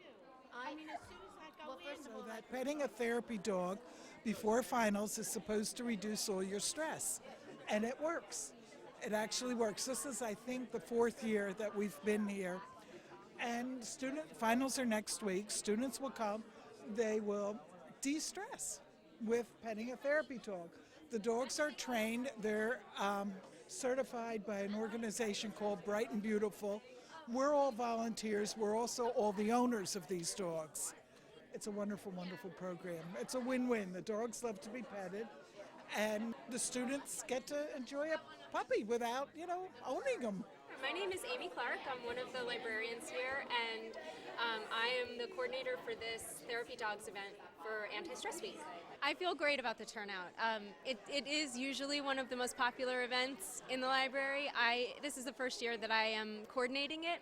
[SPEAKER 11] So that petting a therapy dog before finals is supposed to reduce all your stress, and it works. It actually works. This is, I think, the 4th year that we've been here, and finals are next week. Students will come. They will de-stress. with petting a therapy dog. The dogs are trained. They're certified by an organization called Bright and Beautiful. We're all volunteers. We're also all the owners of these dogs. It's a wonderful, wonderful program. It's a win-win. The dogs love to be petted, and the students get to enjoy a puppy without, owning them.
[SPEAKER 13] My name is Amy Clark. I'm one of the librarians here, and I am the coordinator for this Therapy Dogs event for Anti-Stress Week. I feel great about the turnout. It is usually one of the most popular events in the library. This is the first year that I am coordinating it,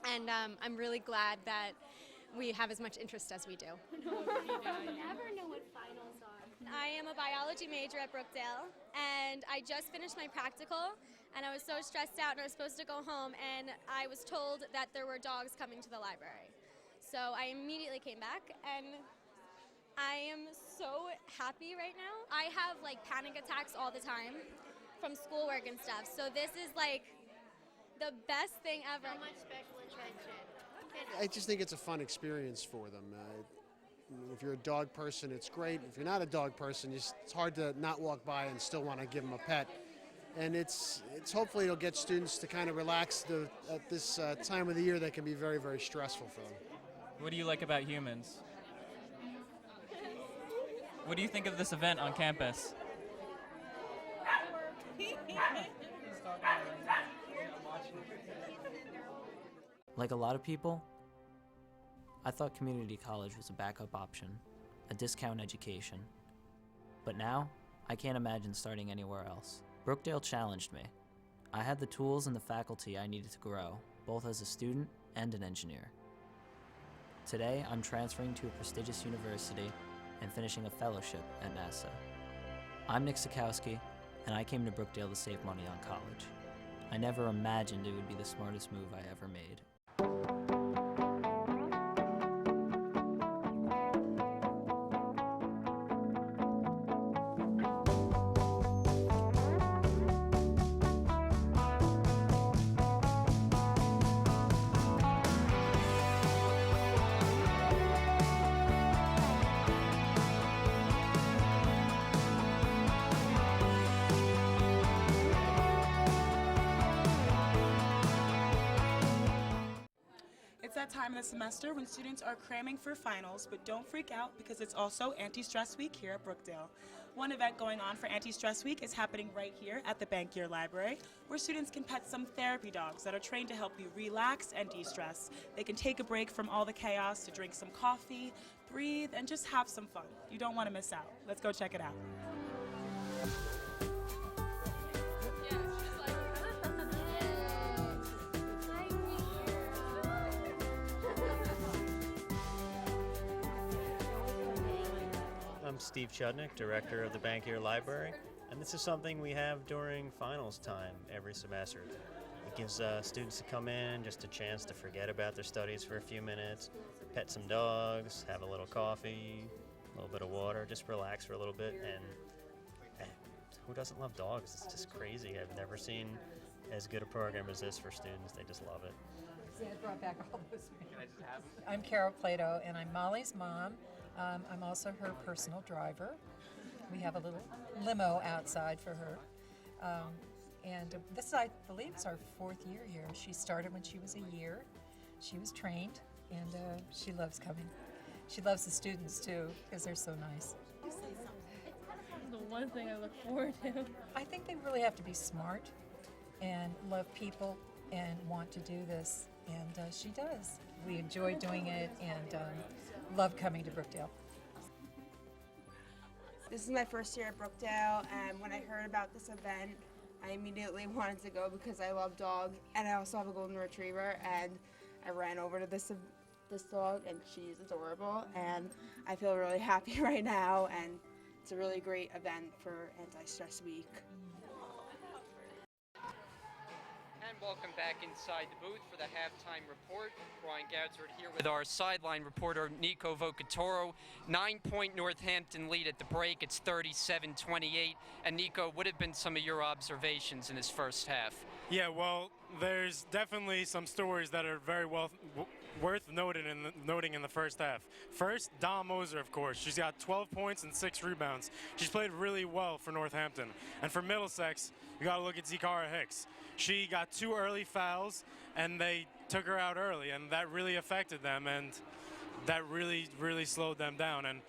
[SPEAKER 13] and I'm really glad that we have as much interest as we do.
[SPEAKER 14] I never know what finals are. I am a biology major at Brookdale, and I just finished my practical, and I was so stressed out, and I was supposed to go home, and I was told that there were dogs coming to the library. So I immediately came back, and I am so happy right now. I have panic attacks all the time from schoolwork and stuff, so this is the best thing ever. So much special attention.
[SPEAKER 10] I just think it's a fun experience for them. If you're a dog person, it's great. If you're not a dog person, it's hard to not walk by and still want to give them a pet. And it's hopefully it'll get students to kind of relax at this time of the year that can be very, very stressful for them.
[SPEAKER 9] What do you like about humans? What do you think of this event on campus?
[SPEAKER 15] Like a lot of people, I thought community college was a backup option, a discount education. But now, I can't imagine starting anywhere else. Brookdale challenged me. I had the tools and the faculty I needed to grow, both as a student and an engineer. Today, I'm transferring to a prestigious university and finishing a fellowship at NASA. I'm Nick Sikowski, and I came to Brookdale to save money on college. I never imagined it would be the smartest move I ever made.
[SPEAKER 16] That time of the semester when students are cramming for finals, but don't freak out because it's also Anti-Stress Week here at Brookdale. One event going on for Anti-Stress Week is happening right here at the Bankier Library, where students can pet some therapy dogs that are trained to help you relax and de-stress. They can take a break from all the chaos to drink some coffee, breathe, and just have some fun. You don't want to miss out. Let's go check it out.
[SPEAKER 17] I'm Steve Chudnick, director of the Bankier Library, and this is something we have during finals time every semester. It gives students to come in, just a chance to forget about their studies for a few minutes, pet some dogs, have a little coffee, a little bit of water, just relax for a little bit, and who doesn't love dogs? It's just crazy. I've never seen as good a program as this for students. They just love it.
[SPEAKER 18] It brought back all those memories. I'm Carol Plato, and I'm Molly's mom. I'm also her personal driver. We have a little limo outside for her. And this, I believe, is our 4th year here. She started when she was a year. She was trained, and she loves coming. She loves the students, too, because they're so nice.
[SPEAKER 8] The one thing I look forward to.
[SPEAKER 18] I think they really have to be smart and love people and want to do this, and she does. We enjoy doing it and love coming to Brookdale.
[SPEAKER 19] This is my first year at Brookdale, and when I heard about this event, I immediately wanted to go because I love dogs, and I also have a golden retriever, and I ran over to this dog, and she's adorable, and I feel really happy right now, and it's a really great event for Anti-Stress Week.
[SPEAKER 1] And welcome back inside the booth for the halftime report. Brian Goudsworth here with our sideline reporter, Nico Vocatoro. 9-point Northampton lead at the break. It's 37-28. And Nico, what have been some of your observations in this first half?
[SPEAKER 20] Yeah, well, there's definitely some stories that are very worth noting in the first half. First, Dom Moser, of course. She's got 12 points and 6 rebounds. She's played really well for Northampton. And for Middlesex, you got to look at Zikara Hicks. She got 2 early fouls, and they took her out early, and that really affected them, and that really, really slowed them down. And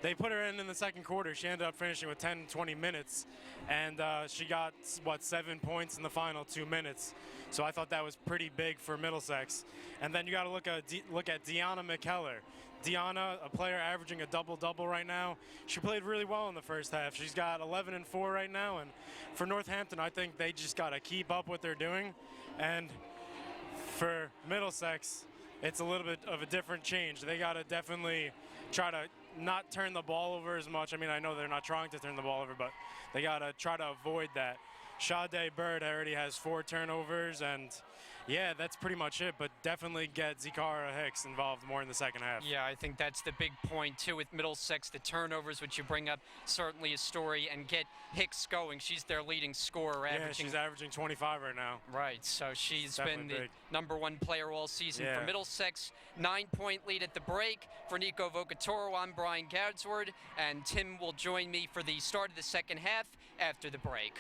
[SPEAKER 20] they put her in the second quarter. She ended up finishing with 10, 20 minutes, and she got, 7 points in the final 2 minutes. So I thought that was pretty big for Middlesex. And then you got to look at Deanna McKellar. Deanna, a player averaging a double-double right now. She played really well in the first half. She's got 11 and 4 right now. And for Northampton, I think they just got to keep up what they're doing. And for Middlesex, it's a little bit of a different change. They got to definitely try to not turn the ball over as much. I mean, I know they're not trying to turn the ball over, but they got to try to avoid that. Sade Bird already has 4 turnovers, and yeah, that's pretty much it, but definitely get Zikara Hicks involved more in the second half.
[SPEAKER 1] Yeah, I think that's the big point, too, with Middlesex. The turnovers, which you bring up, certainly a story, and get Hicks going. She's their leading scorer.
[SPEAKER 20] Yeah, she's averaging 25 right now.
[SPEAKER 1] Right, so she's been the #1 player all season for Middlesex. 9-point lead at the break. For Nico Vocatoro, I'm Brian Goudsward, and Tim will join me for the start of the second half after the break.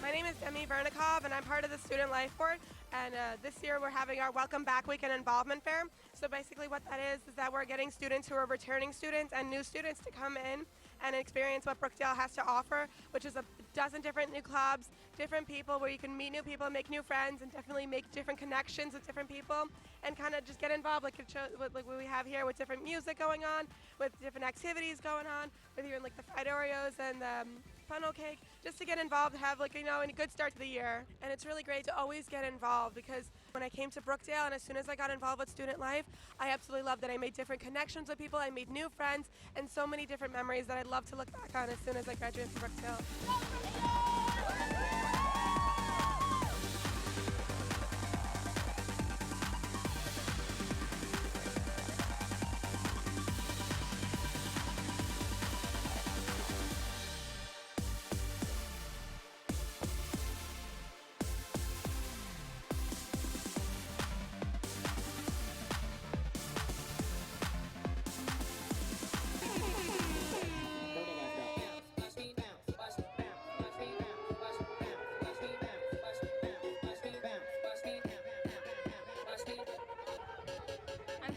[SPEAKER 21] My name is Demi Vernikov, and I'm part of the Student Life Board. And this year we're having our Welcome Back Week and Involvement Fair. So basically what that is that we're getting students who are returning students and new students to come in and experience what Brookdale has to offer, which is a dozen different new clubs, different people where you can meet new people and make new friends and definitely make different connections with different people and kind of just get involved like what we have here with different music going on, with different activities going on, with even like the fried Oreos and the funnel cake, just to get involved, have a good start to the year. And it's really great to always get involved because when I came to Brookdale and as soon as I got involved with student life, I absolutely loved it. I made different connections with people, I made new friends, and so many different memories that I'd love to look back on as soon as I graduate from Brookdale.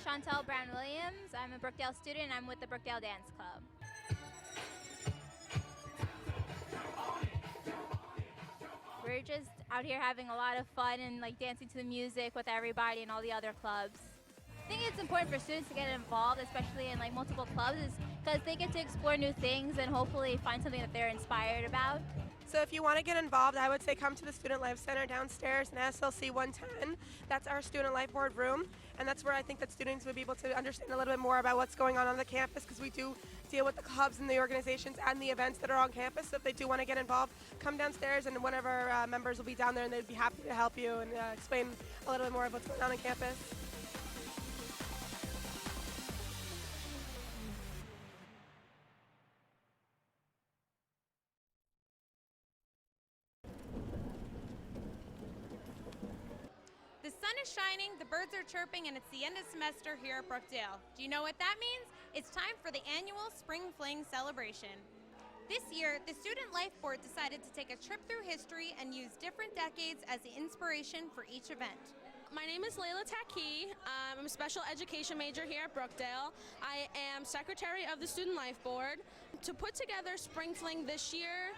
[SPEAKER 22] Chantel Brown-Williams. I'm a Brookdale student. I'm with the Brookdale Dance Club. We're just out here having a lot of fun and dancing to the music with everybody and all the other clubs. I think it's important for students to get involved, especially in multiple clubs, because they get to explore new things and hopefully find something that they're inspired about.
[SPEAKER 21] So if you want to get involved, I would say come to the Student Life Center downstairs in SLC 110. That's our Student Life Board room, and that's where I think that students would be able to understand a little bit more about what's going on the campus, because we do deal with the clubs and the organizations and the events that are on campus. So if they do want to get involved, come downstairs, and one of our members will be down there, and they'd be happy to help you and explain a little bit more of what's going on campus.
[SPEAKER 23] The sun is shining, the birds are chirping, and it's the end of semester here at Brookdale. Do you know what that means? It's time for the annual Spring Fling celebration. This year, the Student Life Board decided to take a trip through history and use different decades as the inspiration for each event.
[SPEAKER 24] My name is Layla Taki. I'm a special education major here at Brookdale. I am secretary of the Student Life Board. To put together Spring Fling this year,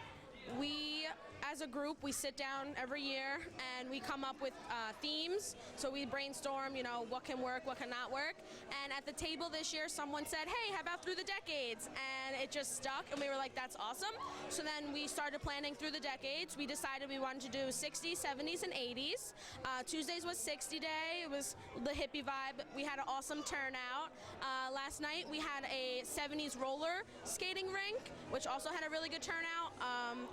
[SPEAKER 24] we, as a group, we sit down every year and we come up with themes. So we brainstorm, what can work, what cannot work. And at the table this year, someone said, hey, how about through the decades? And it just stuck, and we were like, that's awesome. So then we started planning through the decades. We decided we wanted to do 60s, 70s, and 80s. Tuesdays was 60 Day. It was the hippie vibe. We had an awesome turnout. Last night we had a 70s roller skating rink, which also had a really good turnout.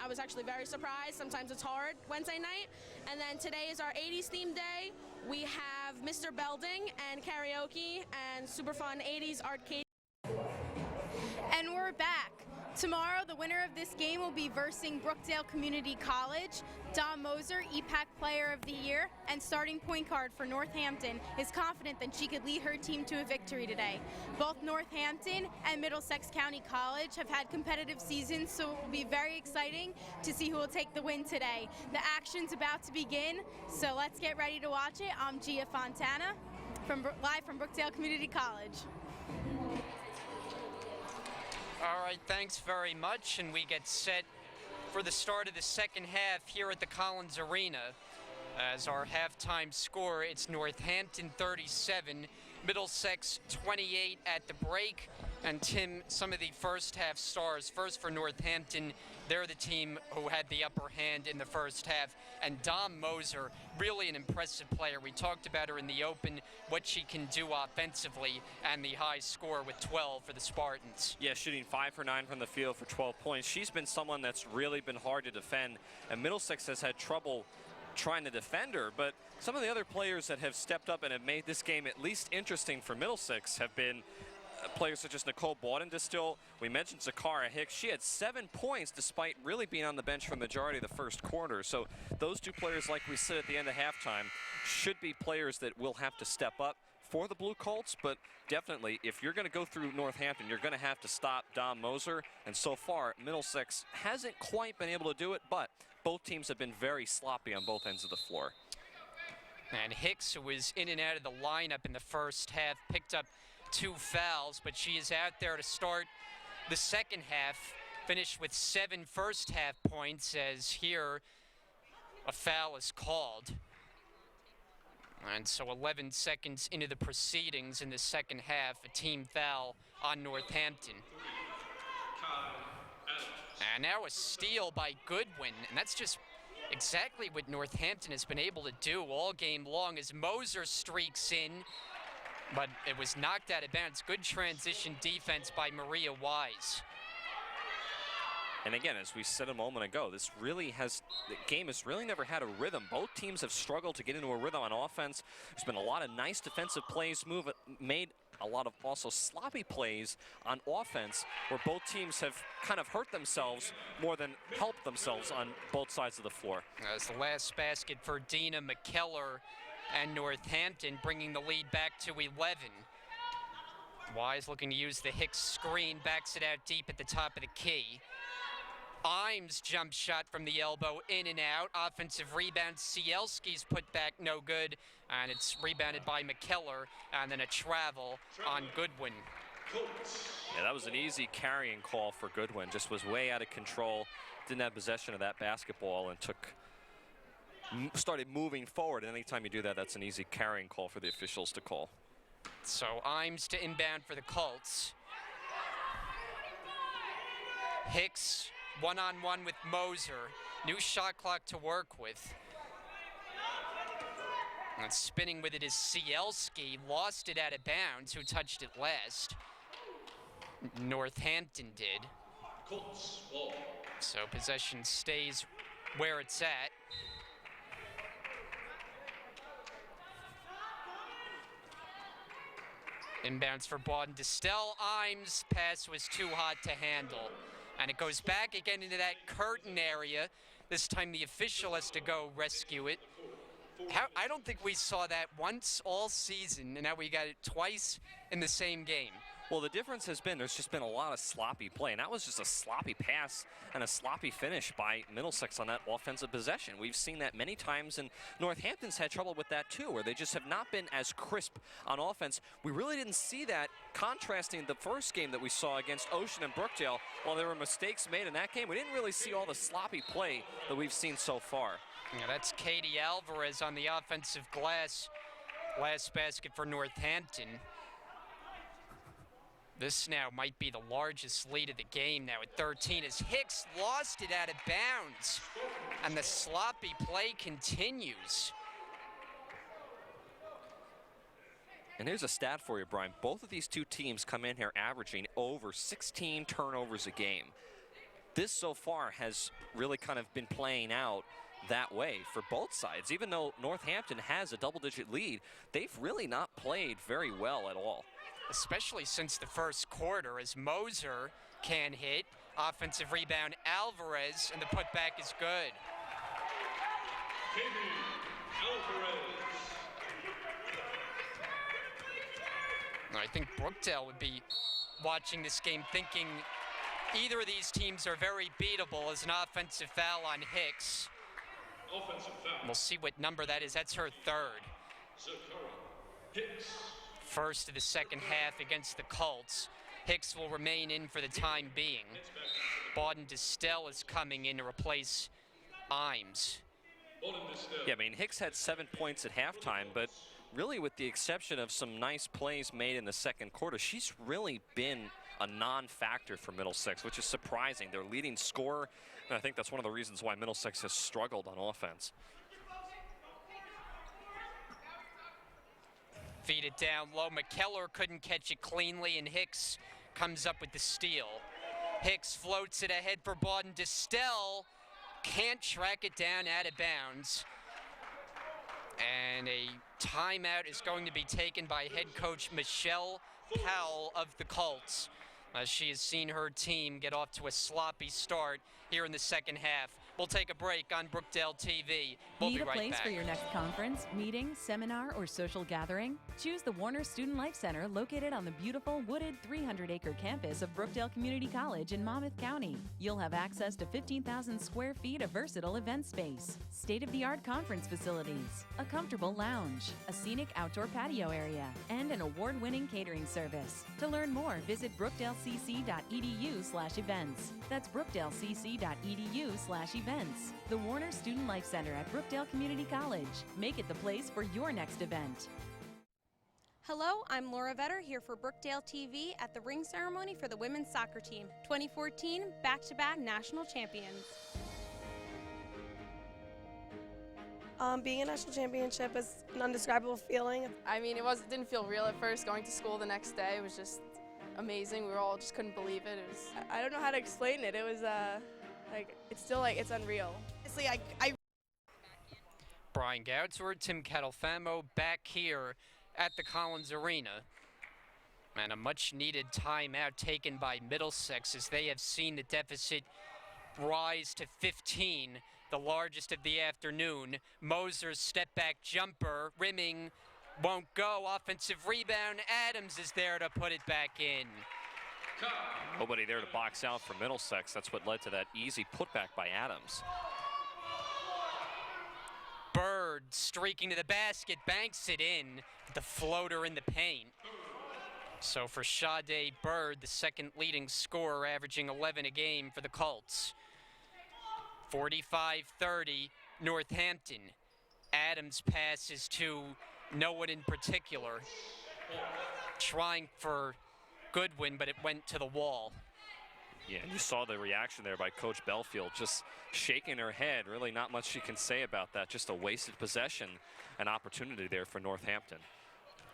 [SPEAKER 24] I was actually very surprised. Sometimes it's hard Wednesday night. And then today is our 80s theme day. We have Mr. Belding and karaoke and super fun 80s arcade.
[SPEAKER 7] And we're back. Tomorrow, the winner of this game will be versing Brookdale Community College. Dom Moser, EPAC Player of the Year, and starting point guard for Northampton, is confident that she could lead her team to a victory today. Both Northampton and Middlesex County College have had competitive seasons, so it will be very exciting to see who will take the win today. The action's about to begin, so let's get ready to watch it. I'm Gia Fontana, live from Brookdale Community College.
[SPEAKER 1] All right, thanks very much, and we get set for the start of the second half here at the Collins Arena. As our halftime score, it's Northampton 37, Middlesex 28 at the break. And Tim, some of the first half stars. First for Northampton, they're the team who had the upper hand in the first half. And Dom Moser, really an impressive player. We talked about her in the open, what she can do offensively, and the high score with 12 for the Spartans.
[SPEAKER 2] Yeah, shooting 5 for 9 from the field for 12 points. She's been someone that's really been hard to defend, and Middlesex has had trouble trying to defend her, but some of the other players that have stepped up and have made this game at least interesting for Middlesex have been players such as Nicole Bawden-Distill. We mentioned Zakara Hicks. She had 7 points despite really being on the bench for the majority of the first quarter. So those two players, like we said at the end of halftime, should be players that will have to step up for the Blue Colts. But definitely, if you're going to go through Northampton, you're going to have to stop Dom Moser. And so far, Middlesex hasn't quite been able to do it, but both teams have been very sloppy on both ends of the floor.
[SPEAKER 1] And Hicks, who was in and out of the lineup in the first half, picked up 2 fouls, but she is out there to start the second half, finished with 7 first half points, as here a foul is called. And so 11 seconds into the proceedings in the second half, a team foul on Northampton. And now a steal by Goodwin, and that's just exactly what Northampton has been able to do all game long as Moser streaks in, but it was knocked out of bounds. Good transition defense by Maria Wise.
[SPEAKER 2] And again, as we said a moment ago, the game has really never had a rhythm. Both teams have struggled to get into a rhythm on offense. There's been a lot of nice defensive plays made, a lot of also sloppy plays on offense, where both teams have kind of hurt themselves more than helped themselves on both sides of the floor.
[SPEAKER 1] That's the last basket for Dina McKellar and Northampton, bringing the lead back to 11. Wise looking to use the Hicks screen, backs it out deep at the top of the key. Imes jump shot from the elbow, in and out. Offensive rebound, Cielski's put back, no good, and it's rebounded by McKellar, and then a travel on Goodwin.
[SPEAKER 2] Yeah, that was an easy carrying call for Goodwin. Just was way out of control, didn't have possession of that basketball, and started moving forward. And anytime you do that, that's an easy carrying call for the officials to call.
[SPEAKER 1] So Imes to inbound for the Colts. Hicks one-on-one with Moser. New shot clock to work with. And spinning with it is Cielski. Lost it out of bounds. Who touched it last? Northampton did. So possession stays where it's at. Inbounds for Bawden-Distill. Imes' pass was too hot to handle. And it goes back again into that curtain area. This time the official has to go rescue it. I don't think we saw that once all season, and now we got it twice in the same game.
[SPEAKER 2] Well, the difference has been there's just been a lot of sloppy play, and that was just a sloppy pass and a sloppy finish by Middlesex on that offensive possession. We've seen that many times, and Northampton's had trouble with that too, where they just have not been as crisp on offense. We really didn't see that, contrasting the first game that we saw against Ocean and Brookdale. While there were mistakes made in that game, we didn't really see all the sloppy play that we've seen so far.
[SPEAKER 1] Yeah, that's Katie Alvarez on the offensive glass. Last basket for Northampton. This now might be the largest lead of the game now at 13 as Hicks lost it out of bounds. And the sloppy play continues.
[SPEAKER 2] And here's a stat for you, Brian. Both of these two teams come in here averaging over 16 turnovers a game. this so far has really kind of been playing out that way for both sides. Even though Northampton has a double-digit lead, they've really not played very well at all.
[SPEAKER 1] Especially since the first quarter, as Moser can hit. Offensive rebound, Alvarez, and the putback is good. I think Brookdale would be watching this game thinking either of these teams are very beatable as an offensive foul on Hicks.
[SPEAKER 3] Offensive foul.
[SPEAKER 1] We'll see what number that is. That's her third. First of the second half against the Colts. Hicks will remain in for the time being. Bauden Distel is coming in to replace Imes.
[SPEAKER 2] Yeah, I mean, Hicks had 7 points at halftime, but really with the exception of some nice plays made in the second quarter, she's really been a non-factor for Middlesex, which is surprising. Their leading scorer, and I think that's one of the reasons why Middlesex has struggled on offense.
[SPEAKER 1] Feed it down low. McKellar couldn't catch it cleanly, and Hicks comes up with the steal. Hicks floats it ahead for Bauden Distel. Can't track it down out of bounds. And a timeout is going to be taken by head coach Michelle Powell of the Colts. She has seen her team get off to a sloppy start here in the second half. We'll take a break on Brookdale TV. We'll
[SPEAKER 4] Need
[SPEAKER 1] be
[SPEAKER 4] a
[SPEAKER 1] right
[SPEAKER 4] place
[SPEAKER 1] back.
[SPEAKER 4] for your next conference, meeting, seminar, or social gathering? Choose the Warner Student Life Center located on the beautiful wooded 300-acre campus of Brookdale Community College in Monmouth County. You'll have access to 15,000 square feet of versatile event space, state-of-the-art conference facilities, a comfortable lounge, a scenic outdoor patio area, and an award-winning catering service. To learn more, visit brookdalecc.edu/events. That's brookdalecc.edu/events. The Warner Student Life Center at Brookdale Community College. Make it the place for your next event.
[SPEAKER 23] Hello, I'm Laura Vetter here for Brookdale TV at the ring ceremony for the women's soccer team, 2014 back-to-back national champions.
[SPEAKER 5] Being a national championship is an indescribable feeling. I mean, it didn't feel real at first. Going to school the next day, it was just amazing. We all just couldn't believe it. I don't know how to explain it. It was it's unreal. Honestly, I
[SPEAKER 1] Brian Goudsword, Tim Catalfamo back here at the Collins Arena. And a much-needed timeout taken by Middlesex as they have seen the deficit rise to 15, the largest of the afternoon. Moser's step-back jumper, rimming, won't go. Offensive rebound. Adams is there to put it back in.
[SPEAKER 2] Nobody there to box out for Middlesex. That's what led to that easy putback by Adams.
[SPEAKER 1] Bird streaking to the basket, banks it in. The floater in the paint. So for Sade Bird, the second leading scorer, averaging 11 a game for the Colts. 45-30, Northampton. Adams passes to no one in particular. Trying for Goodwin, but it went to the wall.
[SPEAKER 2] Yeah, and you saw the reaction there by Coach Belfield, just shaking her head. Really not much she can say about that. Just a wasted possession, an opportunity there for Northampton.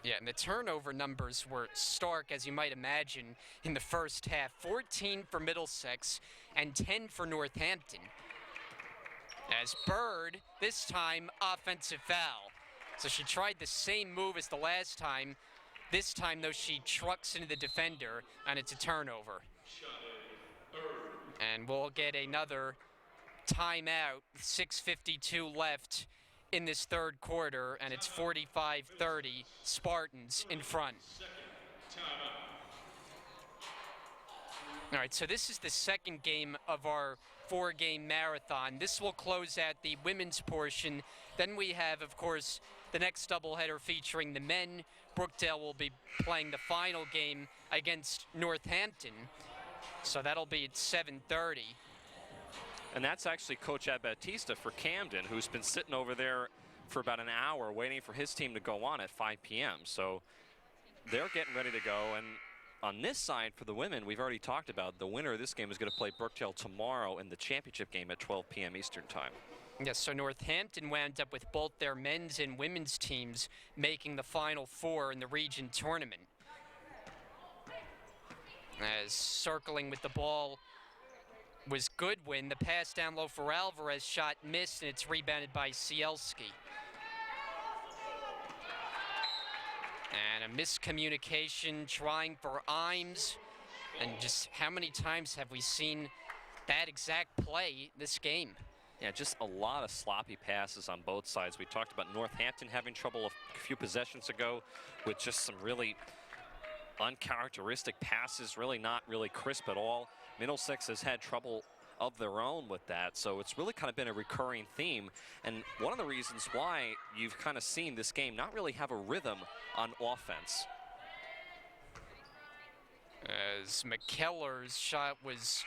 [SPEAKER 1] Yeah, and the turnover numbers were stark, as you might imagine, in the first half. 14 for Middlesex and 10 for Northampton. As Bird, this time, offensive foul. So she tried the same move as the last time. This time, though, she trucks into the defender, and it's a turnover. And we'll get another timeout, 6:52 left in this third quarter, and it's 45-30, Spartans in front. All right, so this is the second game of our four-game marathon. This will close out the women's portion. Then we have, of course, the next doubleheader featuring the men. Brookdale will be playing the final game against Northampton. So that'll be at 7:30.
[SPEAKER 2] And that's actually Coach Batista for Camden, who's been sitting over there for about an hour waiting for his team to go on at 5 p.m. So they're getting ready to go. And on this side for the women, we've already talked about the winner of this game is going to play Brookdale tomorrow in the championship game at 12 p.m. Eastern time.
[SPEAKER 1] Yes, so Northampton wound up with both their men's and women's teams making the Final Four in the region tournament. As circling with the ball was Goodwin. The pass down low for Alvarez, shot missed, and it's rebounded by Cielski. And a miscommunication trying for Imes. And just how many times have we seen that exact play this game?
[SPEAKER 2] Yeah, just a lot of sloppy passes on both sides. We talked about Northampton having trouble a few possessions ago with just some really uncharacteristic passes, really not really crisp at all. Middlesex has had trouble of their own with that, so it's really kind of been a recurring theme. And one of the reasons why you've kind of seen this game not really have a rhythm on offense.
[SPEAKER 1] As McKellar's shot was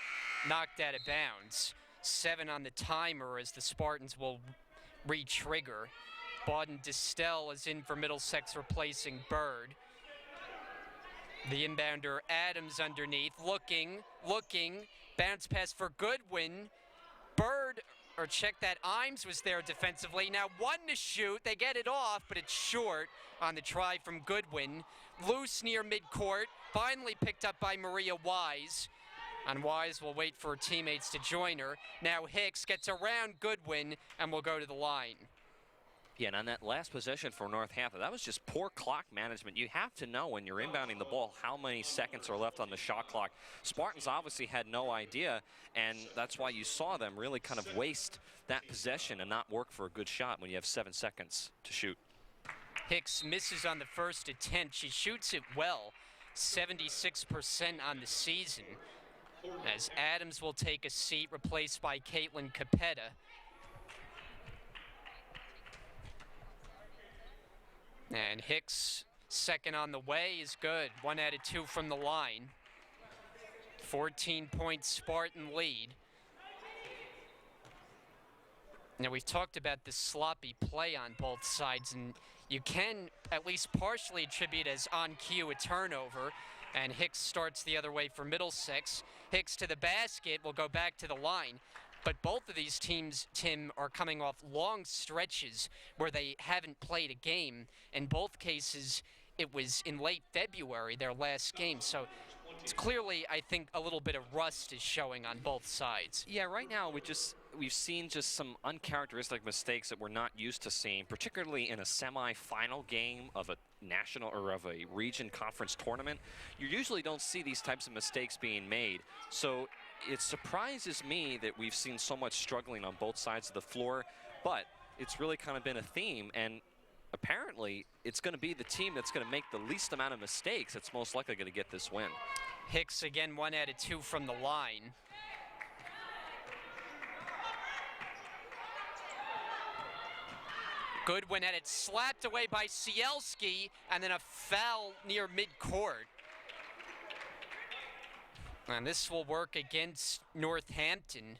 [SPEAKER 1] knocked out of bounds. 7 on the timer as the Spartans will re-trigger. Bauden Distel is in for Middlesex, replacing Bird. The inbounder Adams underneath, looking, bounce pass for Goodwin. Bird, or check that, Imes was there defensively. Now 1 to shoot, they get it off, but it's short on the try from Goodwin. Loose near midcourt, finally picked up by Maria Wise. And Wise will wait for her teammates to join her. Now Hicks gets around Goodwin and will go to the line.
[SPEAKER 2] Yeah, and on that last possession for Northampton, that was just poor clock management. You have to know when you're inbounding the ball how many seconds are left on the shot clock. Spartans obviously had no idea, and that's why you saw them really kind of waste that possession and not work for a good shot when you have 7 seconds to shoot.
[SPEAKER 1] Hicks misses on the first attempt. She shoots it well, 76% on the season. As Adams will take a seat, replaced by Caitlin Capetta. And Hicks, second on the way, is good. 1 out of 2 from the line. 14-point Spartan lead. Now, we've talked about the sloppy play on both sides, and you can at least partially attribute as on cue a turnover. And Hicks starts the other way for Middlesex. Hicks to the basket, will go back to the line. But both of these teams, Tim, are coming off long stretches where they haven't played a game. In both cases, it was in late February, their last game. So it's clearly, I think, a little bit of rust is showing on both sides.
[SPEAKER 2] Yeah, right now we've seen just some uncharacteristic mistakes that we're not used to seeing, particularly in a semi-final game of a national or of a region conference tournament. You usually don't see these types of mistakes being made. So it surprises me that we've seen so much struggling on both sides of the floor, but it's really kind of been a theme, and apparently it's going to be the team that's going to make the least amount of mistakes that's most likely going to get this win.
[SPEAKER 1] Hicks again, 1 out of 2 from the line. Goodwin had it slapped away by Cielski, and then a foul near midcourt. And this will work against Northampton.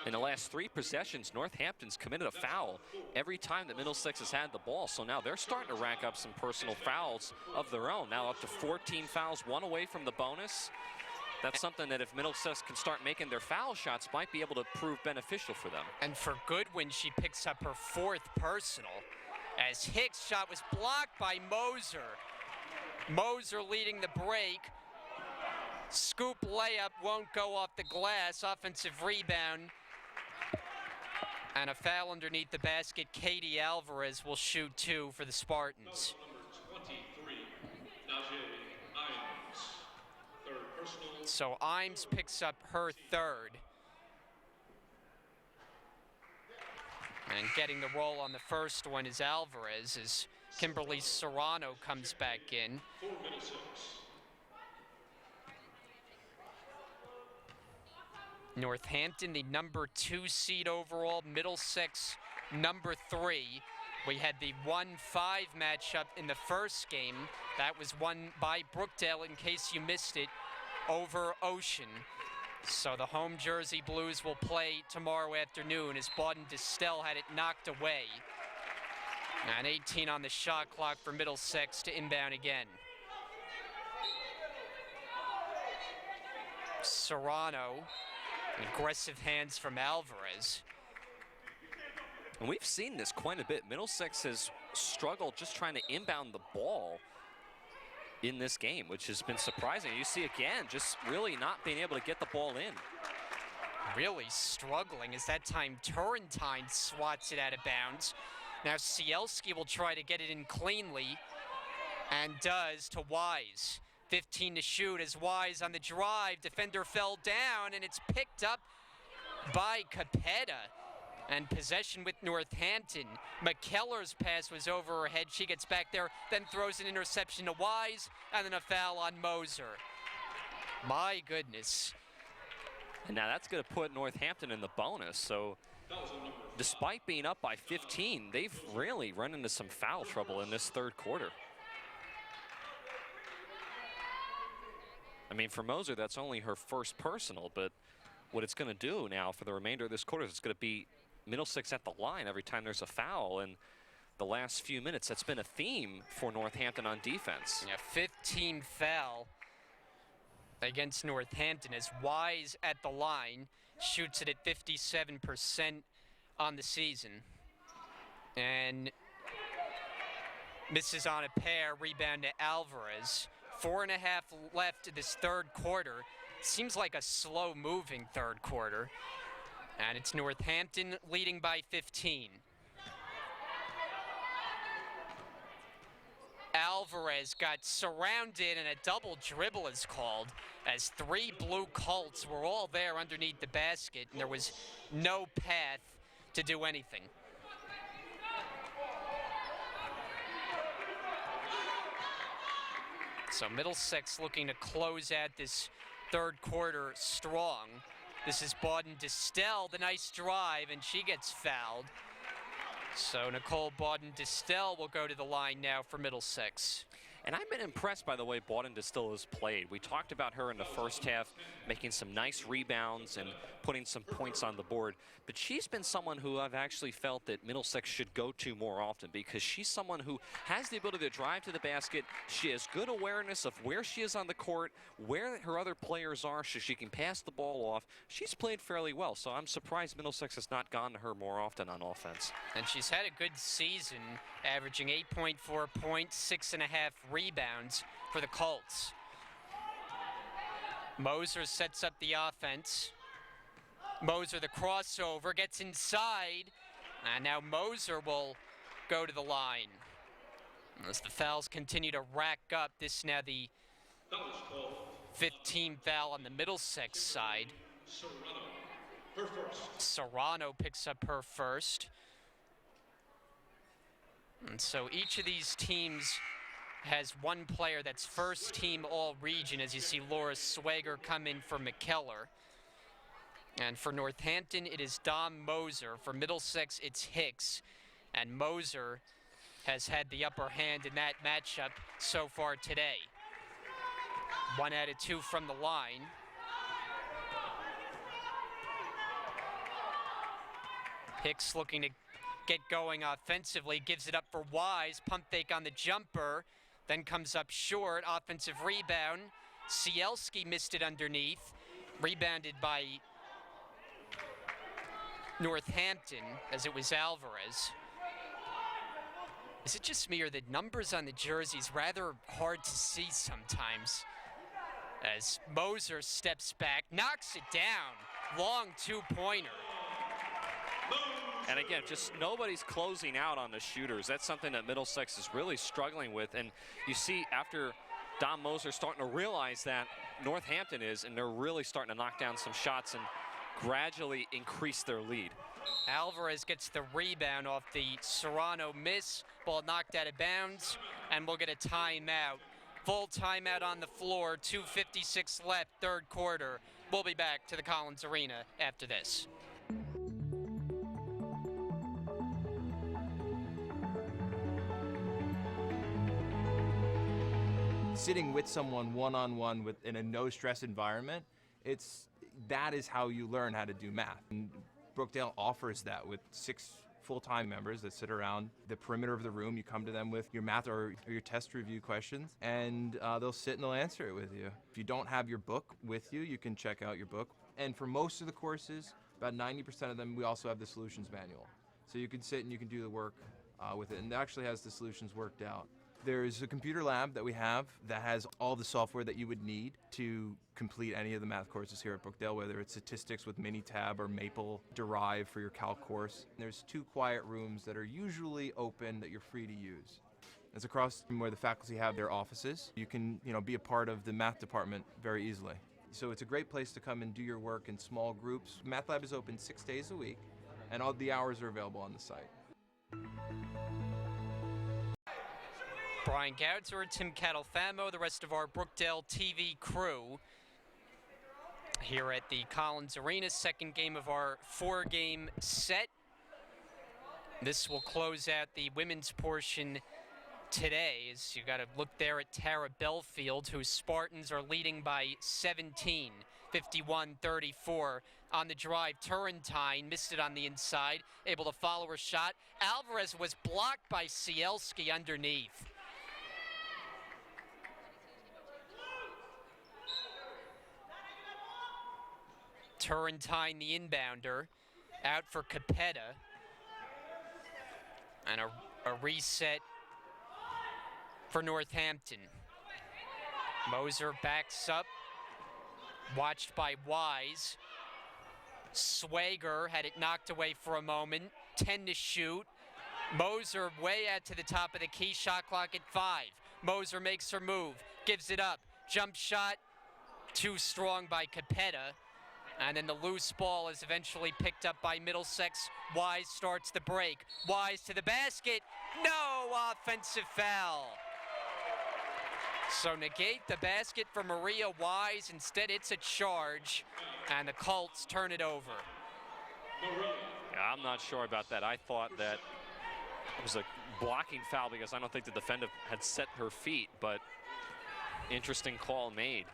[SPEAKER 2] In the last 3 possessions, Northampton's committed a foul every time that Middlesex has had the ball. So now they're starting to rack up some personal fouls of their own. Now up to 14 fouls, 1 away from the bonus. That's something that if Middlesex can start making their foul shots, might be able to prove beneficial for them.
[SPEAKER 1] And for Goodwin, she picks up her 4th personal, as Hicks' shot was blocked by Moser. Moser leading the break. Scoop layup won't go off the glass. Offensive rebound. And a foul underneath the basket. Katie Alvarez will shoot 2 for the Spartans. So Imes picks up her 3rd. And getting the roll on the first one is Alvarez, as Kimberly Serrano comes back in. Northampton, the number 2 seed overall. Middlesex, number 3. We had the 1-5 matchup in the first game. That was won by Brookdale, in case you missed it, over Ocean. So the home Jersey Blues will play tomorrow afternoon, as Bauden Distel had it knocked away. And 18 on the shot clock for Middlesex to inbound again. Serrano, aggressive hands from Alvarez.
[SPEAKER 2] And we've seen this quite a bit. Middlesex has struggled just trying to inbound the ball. in this game, which has been surprising. You see again, just really not being able to get the ball in.
[SPEAKER 1] Really struggling as that time Turrentine swats it out of bounds. Now Cielski will try to get it in cleanly, and does to Wise. 15 to shoot as Wise on the drive. Defender fell down, and it's picked up by Capetta. And possession with Northampton. McKellar's pass was over her head. She gets back there, then throws an interception to Wise, and then a foul on Moser. My goodness.
[SPEAKER 2] And now that's going to put Northampton in the bonus. So despite being up by 15, they've really run into some foul trouble in this third quarter. I mean, for Moser, that's only her first personal, but what it's going to do now for the remainder of this quarter is it's going to be Middlesex at the line every time there's a foul. And the last few minutes, that's been a theme for Northampton on defense.
[SPEAKER 1] Yeah, 15 foul against Northampton as Wise at the line shoots it at 57% on the season. And misses on a pair, rebound to Alvarez. 4.5 left in this third quarter. Seems like a slow-moving third quarter. And it's Northampton leading by 15. Alvarez got surrounded and a double dribble is called as 3 blue Colts were all there underneath the basket and there was no path to do anything. So Middlesex looking to close out this third quarter strong. This is Bawden-Distel, the nice drive, and she gets fouled. So Nicole Bawden-Distel will go to the line now for Middlesex.
[SPEAKER 2] And I've been impressed by the way Bawden-Distel has played. We talked about her in the first half, making some nice rebounds and putting some points on the board. But she's been someone who I've actually felt that Middlesex should go to more often because she's someone who has the ability to drive to the basket. She has good awareness of where she is on the court, where her other players are, so she can pass the ball off. She's played fairly well, so I'm surprised Middlesex has not gone to her more often on offense.
[SPEAKER 1] And she's had a good season, averaging 8.4 points, 6.5 rebounds for the Colts. Moser sets up the offense. Moser, the crossover, gets inside. And now Moser will go to the line. As the fouls continue to rack up, this now the 15th foul on the Middlesex side. Serrano picks up her first. And so each of these teams has one player that's first team all-region, as you see Laura Swager come in for McKellar. And for Northampton, it is Dom Moser. For Middlesex, it's Hicks. And Moser has had the upper hand in that matchup so far today. 1 out of 2 from the line. Hicks looking to get going offensively, gives it up for Wise. Pump fake on the jumper, then comes up short. Offensive rebound. Cielski missed it underneath. Rebounded by Northampton, as it was Alvarez. Is it just me, or the numbers on the jerseys rather hard to see sometimes? As Moser steps back, knocks it down. Long 2-pointer.
[SPEAKER 2] And again, just nobody's closing out on the shooters. That's something that Middlesex is really struggling with. And you see after Dom Moser starting to realize that Northampton is, and they're really starting to knock down some shots and gradually increase their lead.
[SPEAKER 1] Alvarez gets the rebound off the Serrano miss. Ball knocked out of bounds, and we'll get a timeout. Full timeout on the floor, 2:56 left, third quarter. We'll be back to the Collins Arena after this.
[SPEAKER 6] Sitting with someone one-on-one in a no-stress environment, that is how you learn how to do math. And Brookdale offers that with 6 full-time members that sit around the perimeter of the room. You come to them with your math or your test review questions, and they'll sit and they'll answer it with you. If you don't have your book with you, you can check out your book. And for most of the courses, about 90% of them, we also have the solutions manual. So you can sit and you can do the work with it. And it actually has the solutions worked out. There's a computer lab that we have that has all the software that you would need to complete any of the math courses here at Brookdale, whether it's statistics with Minitab or Maple Derive for your calc course. There's 2 quiet rooms that are usually open that you're free to use. It's across from where the faculty have their offices. You can, be a part of the math department very easily. So it's a great place to come and do your work in small groups. Math Lab is open 6 days a week, and all the hours are available on the site.
[SPEAKER 1] Brian Gaudzer, Tim Catalfamo, the rest of our Brookdale TV crew here at the Collins Arena, second game of our 4-game set. This will close out the women's portion today, as you got to look there at Tara Belfield, whose Spartans are leading by 17, 51-34 on the drive. Turrentine missed it on the inside, able to follow her shot. Alvarez was blocked by Cielski underneath. Turrentine, the inbounder, out for Capetta. And a reset for Northampton. Moser backs up, watched by Wise. Swager had it knocked away for a moment. 10 to shoot. Moser way out to the top of the key. Shot clock at 5. Moser makes her move, gives it up. Jump shot, too strong by Capetta. And then the loose ball is eventually picked up by Middlesex. Wise starts the break. Wise to the basket. No offensive foul. So negate the basket for Maria Wise. Instead, it's a charge, and the Colts turn it over.
[SPEAKER 2] Yeah, I'm not sure about that. I thought that it was a blocking foul because I don't think the defender had set her feet, but interesting call made.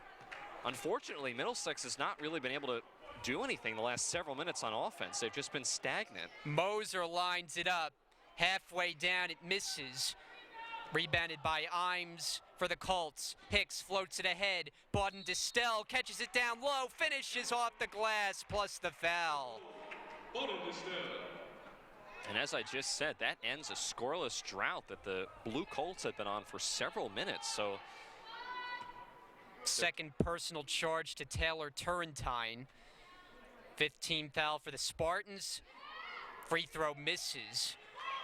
[SPEAKER 2] Unfortunately, Middlesex has not really been able to do anything the last several minutes on offense. They've just been stagnant.
[SPEAKER 1] Moser lines it up. Halfway down, it misses. Rebounded by Imes for the Colts. Hicks floats it ahead. Bauden-Distel catches it down low, finishes off the glass, plus the foul.
[SPEAKER 2] And as I just said, that ends a scoreless drought that the Blue Colts had been on for several minutes. So
[SPEAKER 1] second personal charge to Taylor Turrentine. 15 foul for the Spartans. Free throw misses,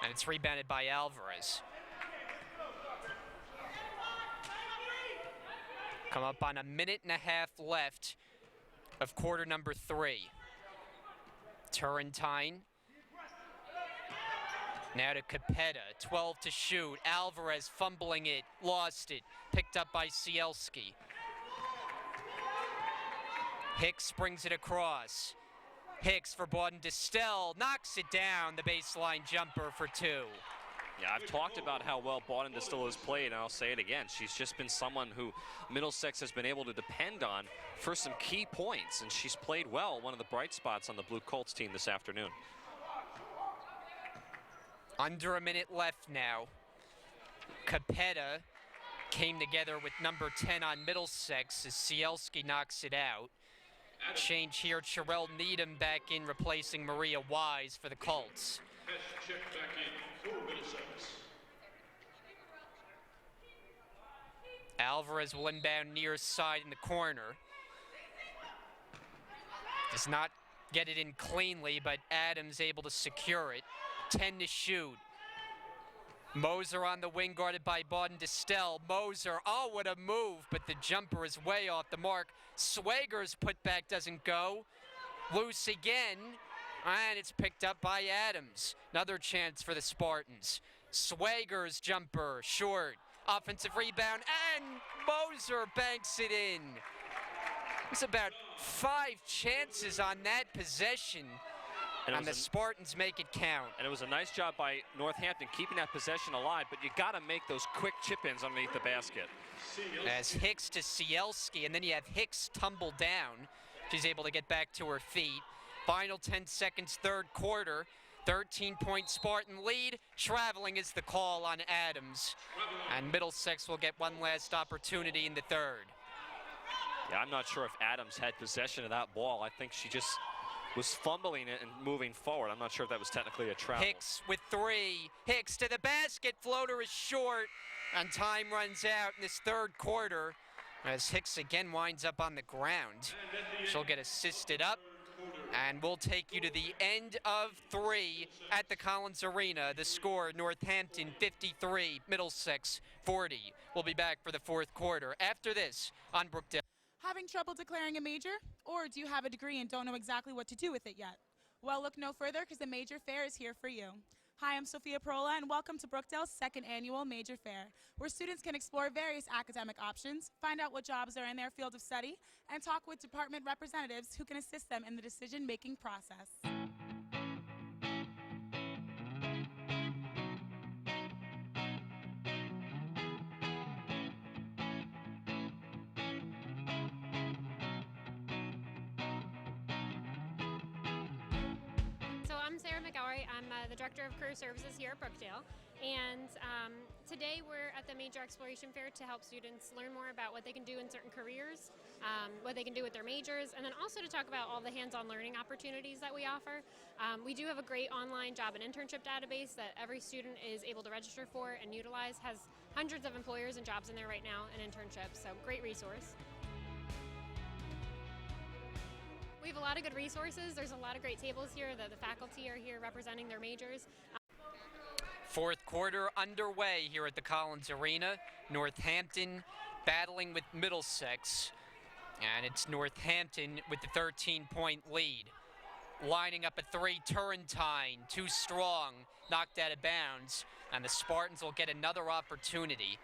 [SPEAKER 1] and it's rebounded by Alvarez. Come up on a minute and a half left of quarter number 3. Turrentine. Now to Capetta, 12 to shoot. Alvarez fumbling it, lost it, picked up by Cielski. Hicks brings it across. Hicks for Bauden-Distel, knocks it down, the baseline jumper for 2.
[SPEAKER 2] Yeah, I've talked about how well Bauden-Distel has played, and I'll say it again. She's just been someone who Middlesex has been able to depend on for some key points, and she's played well, one of the bright spots on the Blue Colts team this afternoon.
[SPEAKER 1] Under a minute left now. Capetta came together with number 10 on Middlesex as Cielski knocks it out. Change here, Cherelle Needham back in, replacing Maria Wise for the Colts.
[SPEAKER 3] Check back in for Middlesex.
[SPEAKER 1] Alvarez will inbound near side in the corner. Does not get it in cleanly, but Adams able to secure it. 10 to shoot. Moser on the wing, guarded by Bauden-Distel. Moser, oh, what a move, but the jumper is way off the mark. Swager's putback doesn't go. Loose again, and it's picked up by Adams. Another chance for the Spartans. Swager's jumper, short. Offensive rebound, and Moser banks it in. It's about 5 chances on that possession. And the Spartans make it count.
[SPEAKER 2] And it was a nice job by Northampton keeping that possession alive, but you got to make those quick chip-ins underneath the basket.
[SPEAKER 1] As Hicks to Cielski, and then you have Hicks tumble down. She's able to get back to her feet. Final 10 seconds, third quarter. 13-point Spartan lead. Traveling is the call on Adams. And Middlesex will get one last opportunity in the third.
[SPEAKER 2] Yeah, I'm not sure if Adams had possession of that ball. I think she just was fumbling it and moving forward. I'm not sure if that was technically a travel.
[SPEAKER 1] Hicks with 3. Hicks to the basket. Floater is short. And time runs out in this third quarter as Hicks again winds up on the ground. She'll get assisted up, and we'll take you to the end of 3 at the Collins Arena. The score, Northampton 53, Middlesex 40. We'll be back for the fourth quarter after this on Brookdale.
[SPEAKER 16] Having trouble declaring a major? Or do you have a degree and don't know exactly what to do with it yet? Well, look no further because the Major Fair is here for you. Hi, I'm Sophia Perola, and welcome to Brookdale's second annual Major Fair, where students can explore various academic options, find out what jobs are in their field of study, and talk with department representatives who can assist them in the decision-making process.
[SPEAKER 11] I'm the Director of Career Services here at Brookdale, and today we're at the Major Exploration Fair to help students learn more about what they can do in certain careers, what they can do with their majors, and then also to talk about all the hands-on learning opportunities that we offer. We do have a great online job and internship database that every student is able to register for and utilize, has hundreds of employers and jobs in there right now and internships, so great resource. We have a lot of good resources. There's a lot of great tables here. The faculty are here representing their majors.
[SPEAKER 1] Fourth quarter underway here at the Collins Arena. Northampton battling with Middlesex. And it's Northampton with the 13-point lead. Lining up a 3, Turrentine, too strong, knocked out of bounds. And the Spartans will get another opportunity.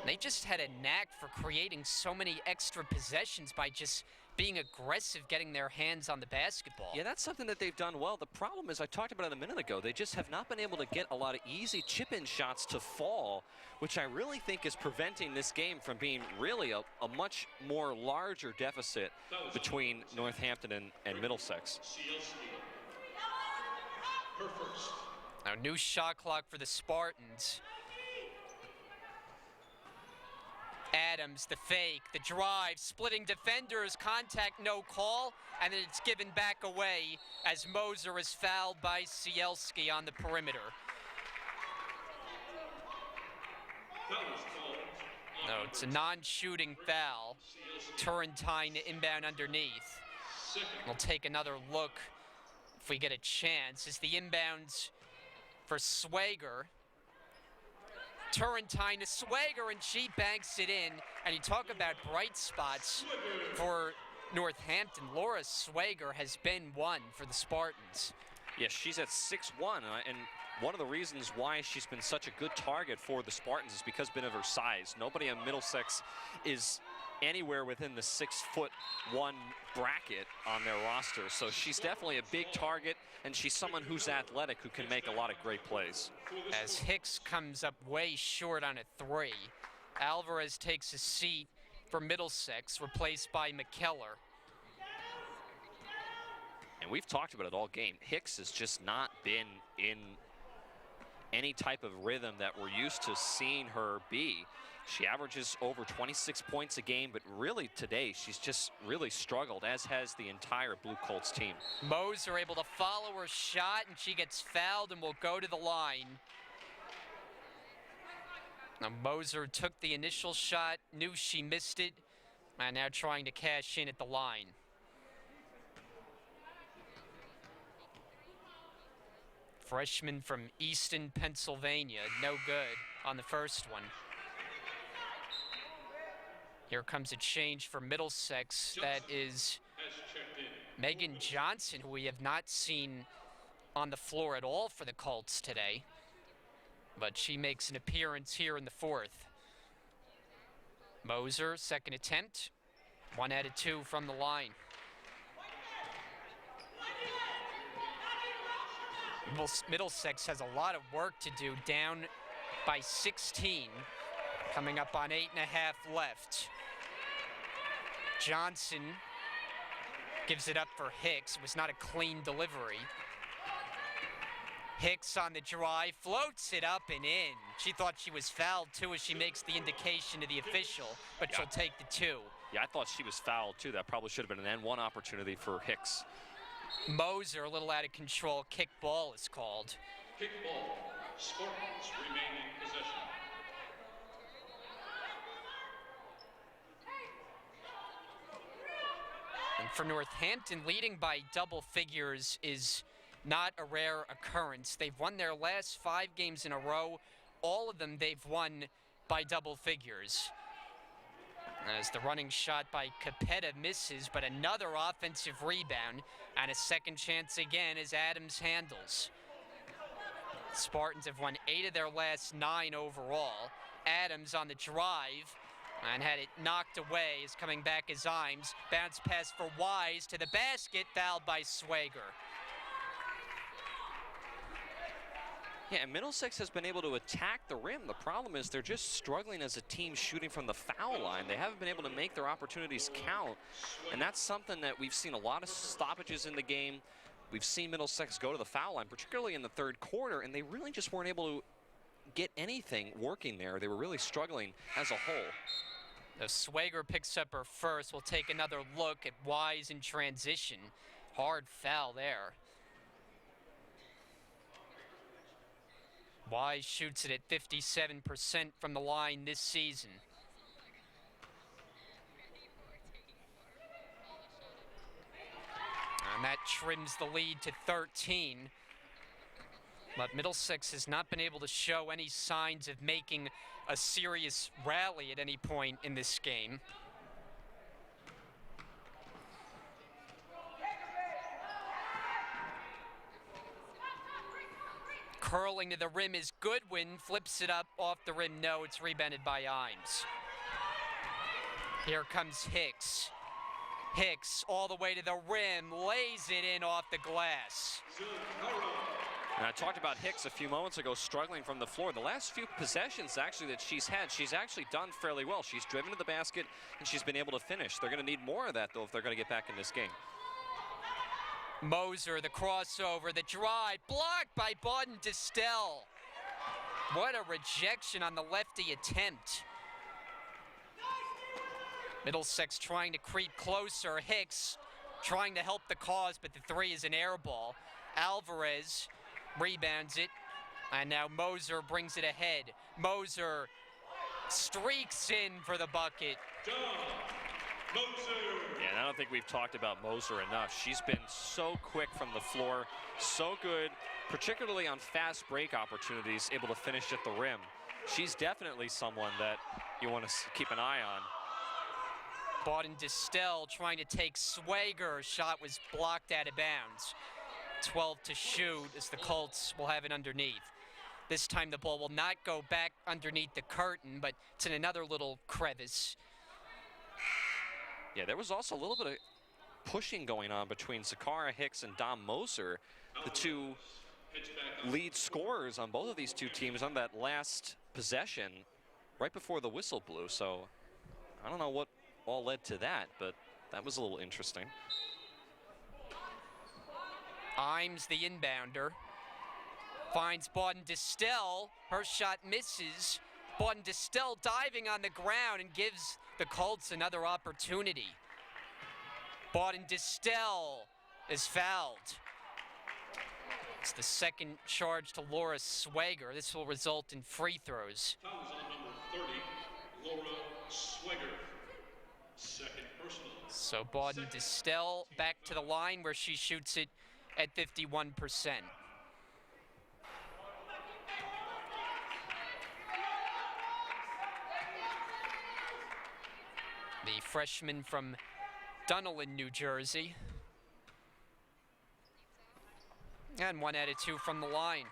[SPEAKER 1] They just had a knack for creating so many extra possessions by just being aggressive, getting their hands on the basketball.
[SPEAKER 2] Yeah, that's something that they've done well. The problem is, I talked about it a minute ago, they just have not been able to get a lot of easy chip-in shots to fall, which I really think is preventing this game from being really a much more larger deficit between Northampton and Middlesex.
[SPEAKER 1] Now, new shot clock for the Spartans. Adams, the fake, the drive, splitting defenders, contact, no call, and then it's given back away as Moser is fouled by Cielski on the perimeter. No, it's a non-shooting foul. Turrentine inbound underneath. We'll take another look if we get a chance. Is the inbounds for Swager. Turrentine to Swager, and she banks it in. And you talk about bright spots for Northampton. Laura Swager has been one for the Spartans.
[SPEAKER 2] Yes, she's at 6'1", and one of the reasons why she's been such a good target for the Spartans is because of her size. Nobody on Middlesex is anywhere within the 6'1" bracket on their roster, so she's definitely a big target, and she's someone who's athletic who can make a lot of great plays.
[SPEAKER 1] As Hicks comes up way short on a 3, Alvarez takes a seat for Middlesex, replaced by McKellar.
[SPEAKER 2] And we've talked about it all game. Hicks has just not been in any type of rhythm that we're used to seeing her be. She averages over 26 points a game, but really today she's just really struggled, as has the entire Blue Colts team.
[SPEAKER 1] Moser able to follow her shot, and she gets fouled and will go to the line. Now Moser took the initial shot, knew she missed it, and now trying to cash in at the line. Freshman from Easton, Pennsylvania, no good on the first one. Here comes a change for Middlesex. That is Megan Johnson, who we have not seen on the floor at all for the Colts today. But she makes an appearance here in the fourth. Moser, second attempt. 1 out of 2 from the line. Middlesex has a lot of work to do, down by 16, coming up on 8.5 left. Johnson gives it up for Hicks. It was not a clean delivery. Hicks on the drive, floats it up and in. She thought she was fouled too as she makes the indication to the official, but she'll take the 2.
[SPEAKER 2] Yeah, I thought she was fouled too. That probably should have been an N1 opportunity for Hicks.
[SPEAKER 1] Moser, a little out of control. Kick ball is called.
[SPEAKER 3] Kick ball. Spartans remain in possession.
[SPEAKER 1] And for Northampton, leading by double figures is not a rare occurrence. They've won their last 5 games in a row. All of them they've won by double figures. As the running shot by Capetta misses, but another offensive rebound and a second chance again as Adams handles. Spartans have won 8 of their last 9 overall. Adams on the drive and had it knocked away is coming back as Imes. Bounce pass for Wise to the basket, fouled by Swager.
[SPEAKER 2] Yeah, and Middlesex has been able to attack the rim. The problem is they're just struggling as a team shooting from the foul line. They haven't been able to make their opportunities count, and that's something that we've seen a lot of stoppages in the game. We've seen Middlesex go to the foul line, particularly in the third quarter, and they really just weren't able to get anything working there. They were really struggling as a whole.
[SPEAKER 1] The Swager picks up her first. We'll take another look at Wise in transition. Hard foul there. Wise shoots it at 57% from the line this season. And that trims the lead to 13. But Middlesex has not been able to show any signs of making a serious rally at any point in this game. Curling to the rim is Goodwin, flips it up off the rim. No, it's rebounded by Imes. Here comes Hicks. Hicks all the way to the rim, lays it in off the glass.
[SPEAKER 2] And I talked about Hicks a few moments ago, struggling from the floor. The last few possessions actually that she's had, she's actually done fairly well. She's driven to the basket and she's been able to finish. They're going to need more of that though if they're going to get back in this game.
[SPEAKER 1] Moser, the crossover, the drive, blocked by Bauden Distel. What a rejection on the lefty attempt. Middlesex trying to creep closer. Hicks trying to help the cause, but the 3 is an air ball. Alvarez rebounds it, and now Moser brings it ahead. Moser streaks in for the bucket.
[SPEAKER 2] Yeah, and I don't think we've talked about Moser enough. She's been so quick from the floor, so good, particularly on fast break opportunities, able to finish at the rim. She's definitely someone that you want to keep an eye on.
[SPEAKER 1] Bauden Distel trying to take Swager. Shot was blocked out of bounds. 12 to shoot as the Colts will have it underneath. This time the ball will not go back underneath the curtain, but it's in another little crevice.
[SPEAKER 2] Yeah, there was also a little bit of pushing going on between Zakara Hicks and Dom Moser, the 2 lead scorers on both of these 2 teams on that last possession right before the whistle blew. So I don't know what all led to that, but that was a little interesting.
[SPEAKER 1] Imes, the inbounder, finds Bauden Distel. Her shot misses. Bauden Distel diving on the ground and gives the Colts another opportunity. Bauden Distel is fouled. It's the second charge to Laura Swager. This will result in free throws.
[SPEAKER 3] Fouls on number 30, Laura Swager. Second personal.
[SPEAKER 1] So Bauden Distel back to the line where she shoots it at 51%. The freshman from Dunellen, New Jersey. And 1 out of 2 from the line.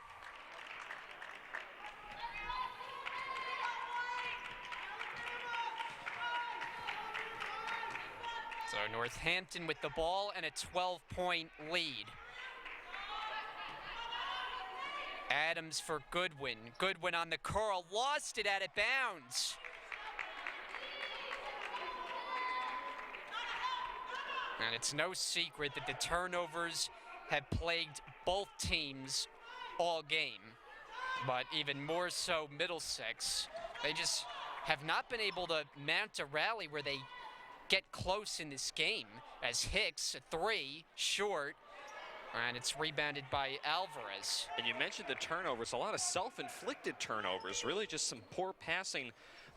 [SPEAKER 1] So Northampton with the ball and a 12-point lead. Adams for Goodwin. Goodwin on the curl, lost it out of bounds. And it's no secret that the turnovers have plagued both teams all game, but even more so Middlesex. They just have not been able to mount a rally where they get close in this game, as Hicks, a 3, short, and it's rebounded by Alvarez.
[SPEAKER 2] And you mentioned the turnovers, a lot of self-inflicted turnovers, really just some poor passing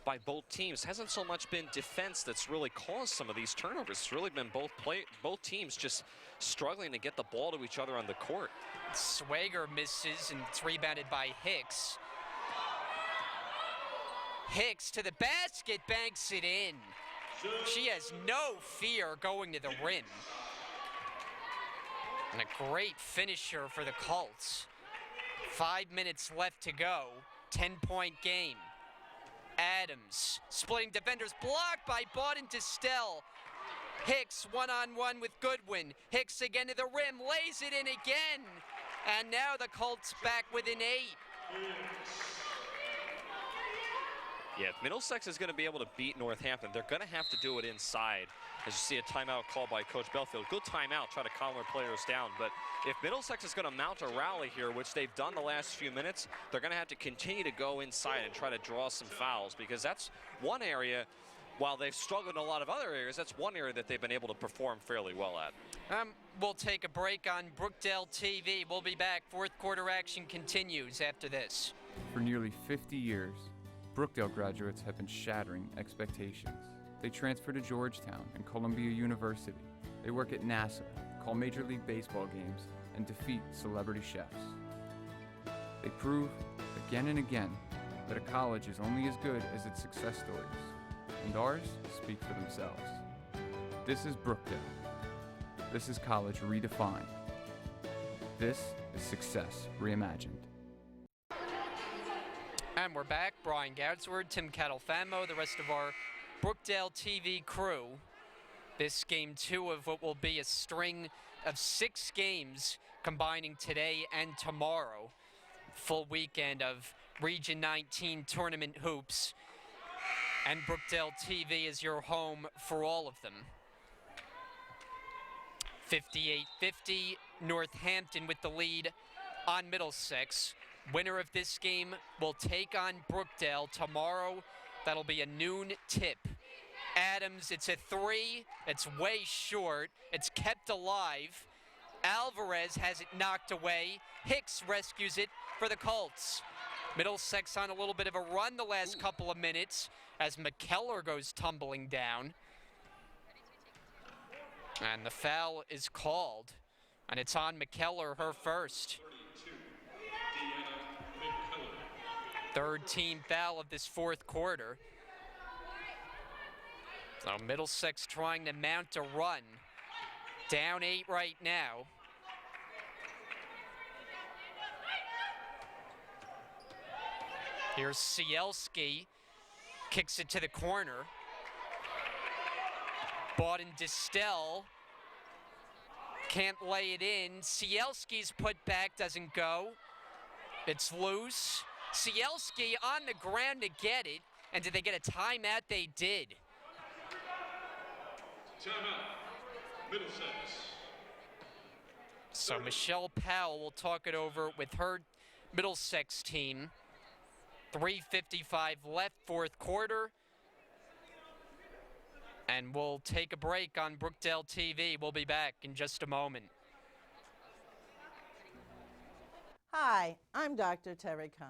[SPEAKER 2] by both teams. Hasn't so much been defense that's really caused some of these turnovers. It's really been both teams just struggling to get the ball to each other on the court.
[SPEAKER 1] Swagger misses, and it's rebounded by Hicks. Hicks to the basket, banks it in. She has no fear going to the rim. And a great finisher for the Colts. 5 minutes left to go. 10-point game. Adams splitting defenders, blocked by Bauden Distel. Hicks one-on-one with Goodwin. Hicks again to the rim, lays it in again. And now the Colts back within 8.
[SPEAKER 2] Yeah, if Middlesex is going to be able to beat Northampton, they're going to have to do it inside. As you see a timeout called by Coach Belfield. Good timeout, try to calm their players down. But if Middlesex is going to mount a rally here, which they've done the last few minutes, they're going to have to continue to go inside and try to draw some fouls, because that's one area, while they've struggled in a lot of other areas, that's one area that they've been able to perform fairly well at.
[SPEAKER 1] We'll take a break on Brookdale TV. We'll be back. Fourth quarter action continues after this.
[SPEAKER 10] For nearly 50 years, Brookdale graduates have been shattering expectations. They transfer to Georgetown and Columbia University. They work at NASA, call Major League Baseball games, and defeat celebrity chefs. They prove, again and again, that a college is only as good as its success stories, and ours speak for themselves. This is Brookdale. This is college redefined. This is success reimagined.
[SPEAKER 1] And we're back. Brian Goudsward, Tim Catalfamo, the rest of our Brookdale TV crew. This game 2 of what will be a string of 6 games combining today and tomorrow. Full weekend of Region 19 tournament hoops. And Brookdale TV is your home for all of them. 58-50, Northampton with the lead on Middlesex. Winner of this game will take on Brookdale tomorrow. That'll be a noon tip. Adams, it's a 3. It's way short. It's kept alive. Alvarez has it knocked away. Hicks rescues it for the Colts. Middlesex on a little bit of a run the last couple of minutes as McKellar goes tumbling down. And the foul is called. And it's on McKellar, her first. Third team foul of this fourth quarter. So Middlesex trying to mount a run. Down 8 right now. Here's Cielski. Kicks it to the corner. Bauden Distel can't lay it in. Cielski's put back doesn't go. It's loose. Cielski on the ground to get it. And did they get a timeout? They did.
[SPEAKER 3] Timeout, Middlesex.
[SPEAKER 1] So Michelle Powell will talk it over with her Middlesex team. 3:55 left, fourth quarter. And we'll take a break on Brookdale TV. We'll be back in just a moment.
[SPEAKER 12] Hi, I'm Dr. Terry Kahn.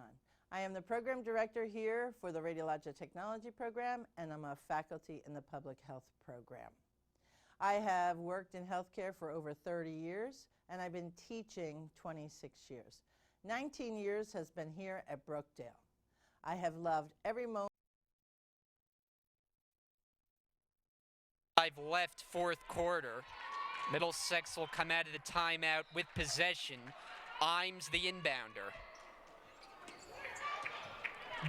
[SPEAKER 12] I am the program director here for the Radiologic Technology program, and I'm a faculty in the public health program. I have worked in healthcare for over 30 years, and I've been teaching 26 years. 19 years has been here at Brookdale. I have loved every moment.
[SPEAKER 1] 5 left, fourth quarter. Middlesex will come out of the timeout with possession. Imes the inbounder.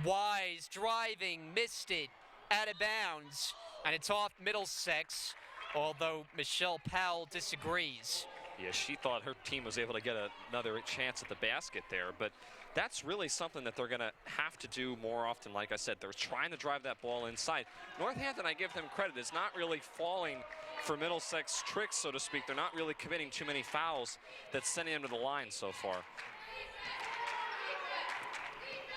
[SPEAKER 1] Wise driving, missed it, out of bounds, and it's off Middlesex, although Michelle Powell disagrees.
[SPEAKER 2] Yeah, she thought her team was able to get another chance at the basket there, but that's really something that they're going to have to do more often. Like I said, they're trying to drive that ball inside. Northampton, I give them credit, is not really falling for Middlesex tricks, so to speak. They're not really committing too many fouls that's sending them to the line so far.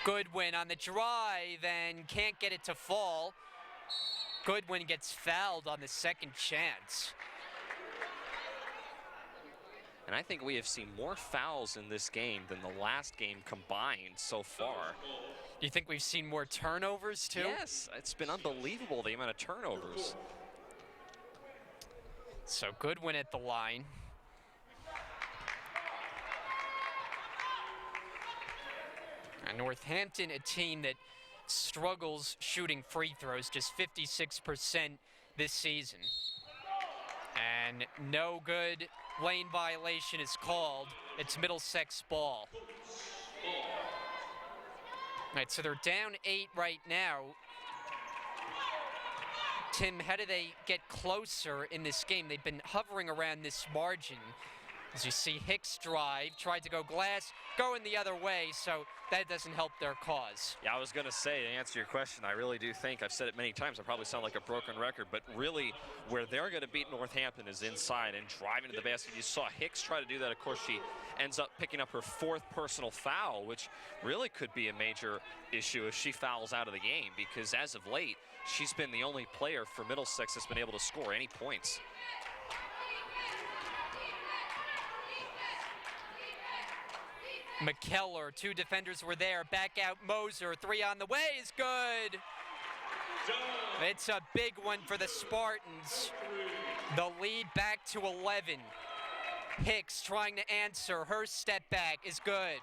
[SPEAKER 1] Goodwin on the drive and can't get it to fall. Goodwin gets fouled on the second chance.
[SPEAKER 2] And I think we have seen more fouls in this game than the last game combined so far.
[SPEAKER 1] Do you think we've seen more turnovers, too?
[SPEAKER 2] Yes, it's been unbelievable, the amount of turnovers.
[SPEAKER 1] So good win at the line. And Northampton, a team that struggles shooting free throws, just 56% this season. And no good. Lane violation is called. It's Middlesex ball. All right, so they're down 8 right now. Tim, how do they get closer in this game? They've been hovering around this margin. As you see, Hicks drive, tried to go glass, going the other way, so that doesn't help their cause.
[SPEAKER 2] Yeah, I was going to say, to answer your question, I really do think, I've said it many times, I probably sound like a broken record, but really where they're going to beat Northampton is inside and driving to the basket. You saw Hicks try to do that. Of course, she ends up picking up her 4th personal foul, which really could be a major issue if she fouls out of the game, because as of late, she's been the only player for Middlesex that's been able to score any points.
[SPEAKER 1] McKellar, 2 defenders were there. Back out Moser, 3 on the way is good. It's a big one for the Spartans. The lead back to 11. Hicks trying to answer. Her step back is good.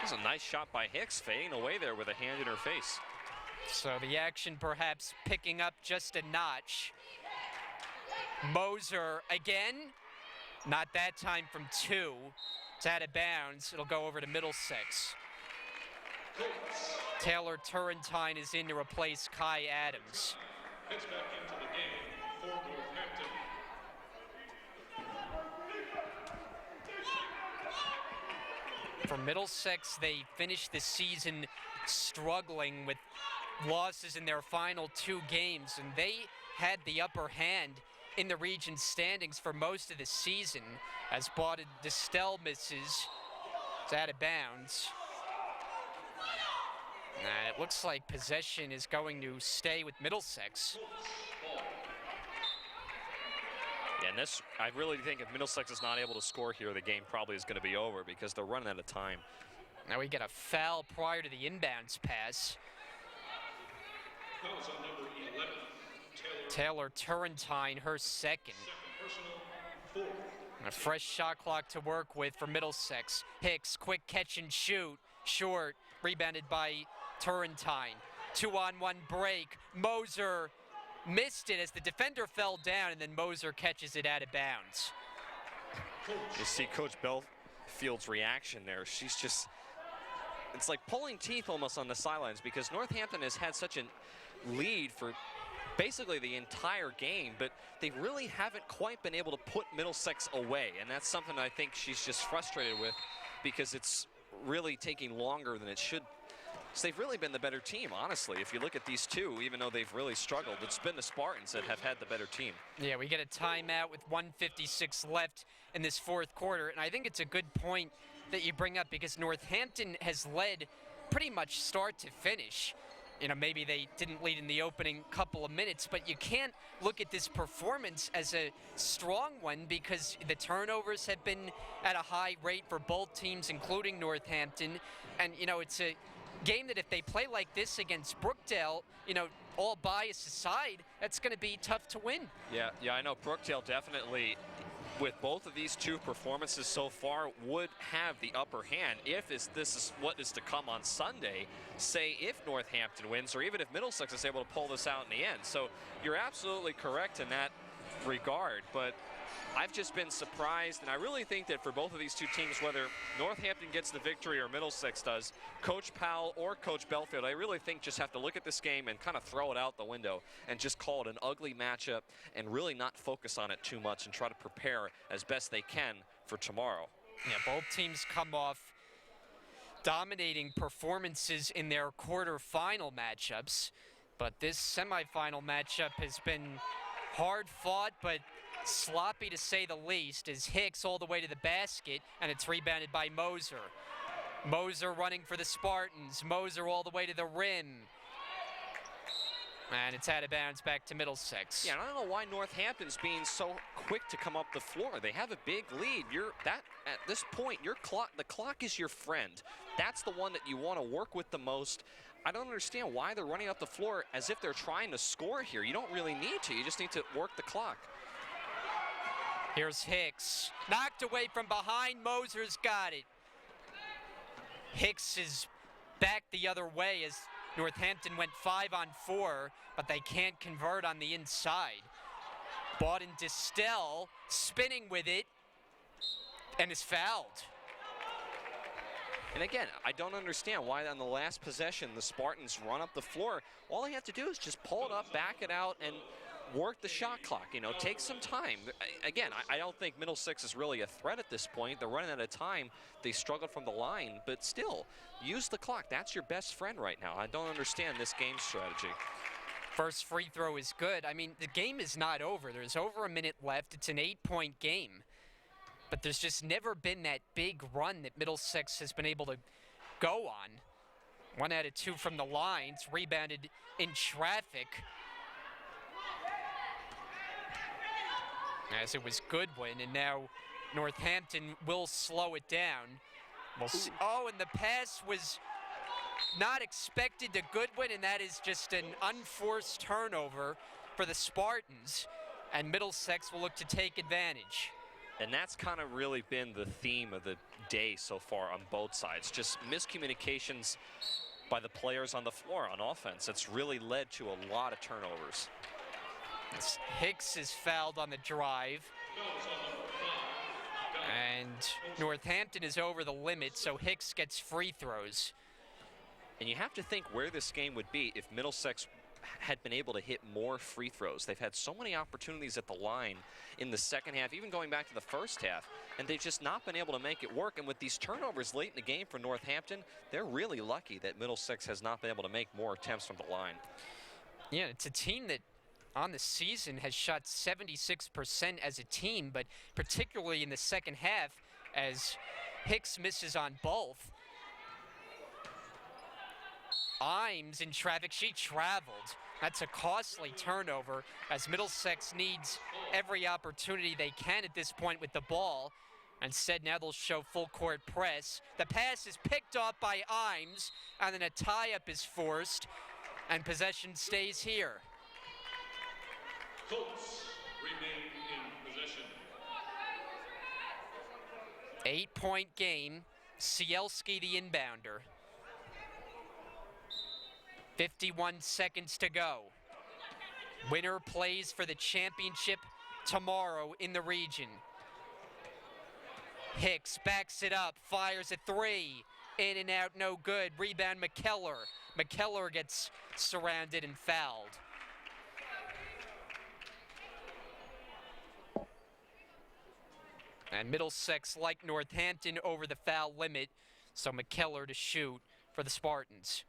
[SPEAKER 2] That's a nice shot by Hicks, fading away there with a hand in her face.
[SPEAKER 1] So the action perhaps picking up just a notch. Moser again. Not that time from 2. It's out of bounds. It'll go over to Middlesex. Taylor Turrentine is in to replace Kai Adams.
[SPEAKER 3] Heads back into the game for Northampton.
[SPEAKER 1] For Middlesex, they finished the season struggling with losses in their final 2 games, and they had the upper hand in the region standings for most of the season as Distel misses. It's out of bounds. And it looks like possession is going to stay with Middlesex.
[SPEAKER 2] Yeah, and this, I really think if Middlesex is not able to score here, the game probably is going to be over because they're running out of time.
[SPEAKER 1] Now we get a foul prior to the inbounds pass.
[SPEAKER 3] Fouls on number 11.
[SPEAKER 1] Taylor Turrentine, her 2nd. A fresh shot clock to work with for Middlesex. Hicks, quick catch and shoot. Short, rebounded by Turrentine. 2-on-1 break. Moser missed it as the defender fell down, and then Moser catches it out of bounds.
[SPEAKER 2] You see Coach Belfield's reaction there. She's just, it's like pulling teeth almost on the sidelines because Northampton has had such a lead for basically the entire game, but they really haven't quite been able to put Middlesex away, and that's something I think she's just frustrated with because it's really taking longer than it should. So they've really been the better team, honestly. If you look at these 2, even though they've really struggled, it's been the Spartans that have had the better team.
[SPEAKER 1] Yeah, we get a timeout with 1:56 left in this 4th quarter, and I think it's a good point that you bring up because Northampton has led pretty much start to finish. You know, maybe they didn't lead in the opening couple of minutes, but you can't look at this performance as a strong one because the turnovers have been at a high rate for both teams, including Northampton. And, you know, it's a game that if they play like this against Brookdale, you know, all bias aside, that's going to be tough to win.
[SPEAKER 2] Yeah, I know Brookdale definitely, with both of these 2 performances so far, would have the upper hand if this is what is to come on Sunday, say if Northampton wins or even if Middlesex is able to pull this out in the end. So you're absolutely correct in that regard, but I've just been surprised, and I really think that for both of these 2 teams, whether Northampton gets the victory or Middlesex does, Coach Powell or Coach Belfield, I really think just have to look at this game and kind of throw it out the window and just call it an ugly matchup and really not focus on it too much and try to prepare as best they can for tomorrow.
[SPEAKER 1] Yeah, both teams come off dominating performances in their quarterfinal matchups, but this semifinal matchup has been hard fought, but sloppy to say the least, as Hicks all the way to the basket, and it's rebounded by Moser. Moser running for the Spartans. Moser all the way to the rim. And it's out of bounds back to Middlesex.
[SPEAKER 2] Yeah, and I don't know why Northampton's being so quick to come up the floor. They have a big lead. At this point, the clock is your friend. That's the one that you want to work with the most. I don't understand why they're running up the floor as if they're trying to score here. You don't really need to. You just need to work the clock.
[SPEAKER 1] Here's Hicks. Knocked away from behind. Moser's got it. Hicks is back the other way as Northampton went 5-on-4, but they can't convert on the inside. Bawden-Distel spinning with it and is fouled.
[SPEAKER 2] And again, I don't understand why on the last possession the Spartans run up the floor. All they have to do is just pull it up, back it out, and work the shot clock. Take some time. Again, I don't think Middlesex is really a threat at this point. They're running out of time. They struggled from the line, but still, use the clock. That's your best friend right now. I don't understand this game strategy.
[SPEAKER 1] First free throw is good. I mean, the game is not over. There's over a minute left. It's an 8-point game. But there's just never been that big run that Middlesex has been able to go on. 1 out of 2 from the lines, rebounded in traffic. As it was Goodwin, and now Northampton will slow it down. We'll see. Oh, and the pass was not expected to Goodwin, and that is just an unforced turnover for the Spartans, and Middlesex will look to take advantage.
[SPEAKER 2] And that's kind of really been the theme of the day so far on both sides. Just miscommunications by the players on the floor on offense. It's really led to a lot of turnovers.
[SPEAKER 1] Hicks is fouled on the drive. And Northampton is over the limit, so Hicks gets free throws.
[SPEAKER 2] And you have to think where this game would be if Middlesex had been able to hit more free throws. They've had so many opportunities at the line in the second half, even going back to the first half, and they've just not been able to make it work. And with these turnovers late in the game for Northampton, they're really lucky that Middlesex has not been able to make more attempts from the line.
[SPEAKER 1] Yeah, it's a team that on the season has shot 76% as a team, but particularly in the second half as Hicks misses on both. Imes in traffic, she traveled. That's a costly turnover as Middlesex needs every opportunity they can at this point with the ball. Instead, now they'll show full court press. The pass is picked up by Imes, and then a tie-up is forced, and possession stays here.
[SPEAKER 3] Colts remain in possession.
[SPEAKER 1] 8-point game. Cielski the inbounder. 51 seconds to go. Winner plays for the championship tomorrow in the region. Hicks backs it up, fires a 3. In and out, no good. Rebound, McKellar. McKellar gets surrounded and fouled. And Middlesex, like Northampton, over the foul limit, so McKellar to shoot for the Spartans.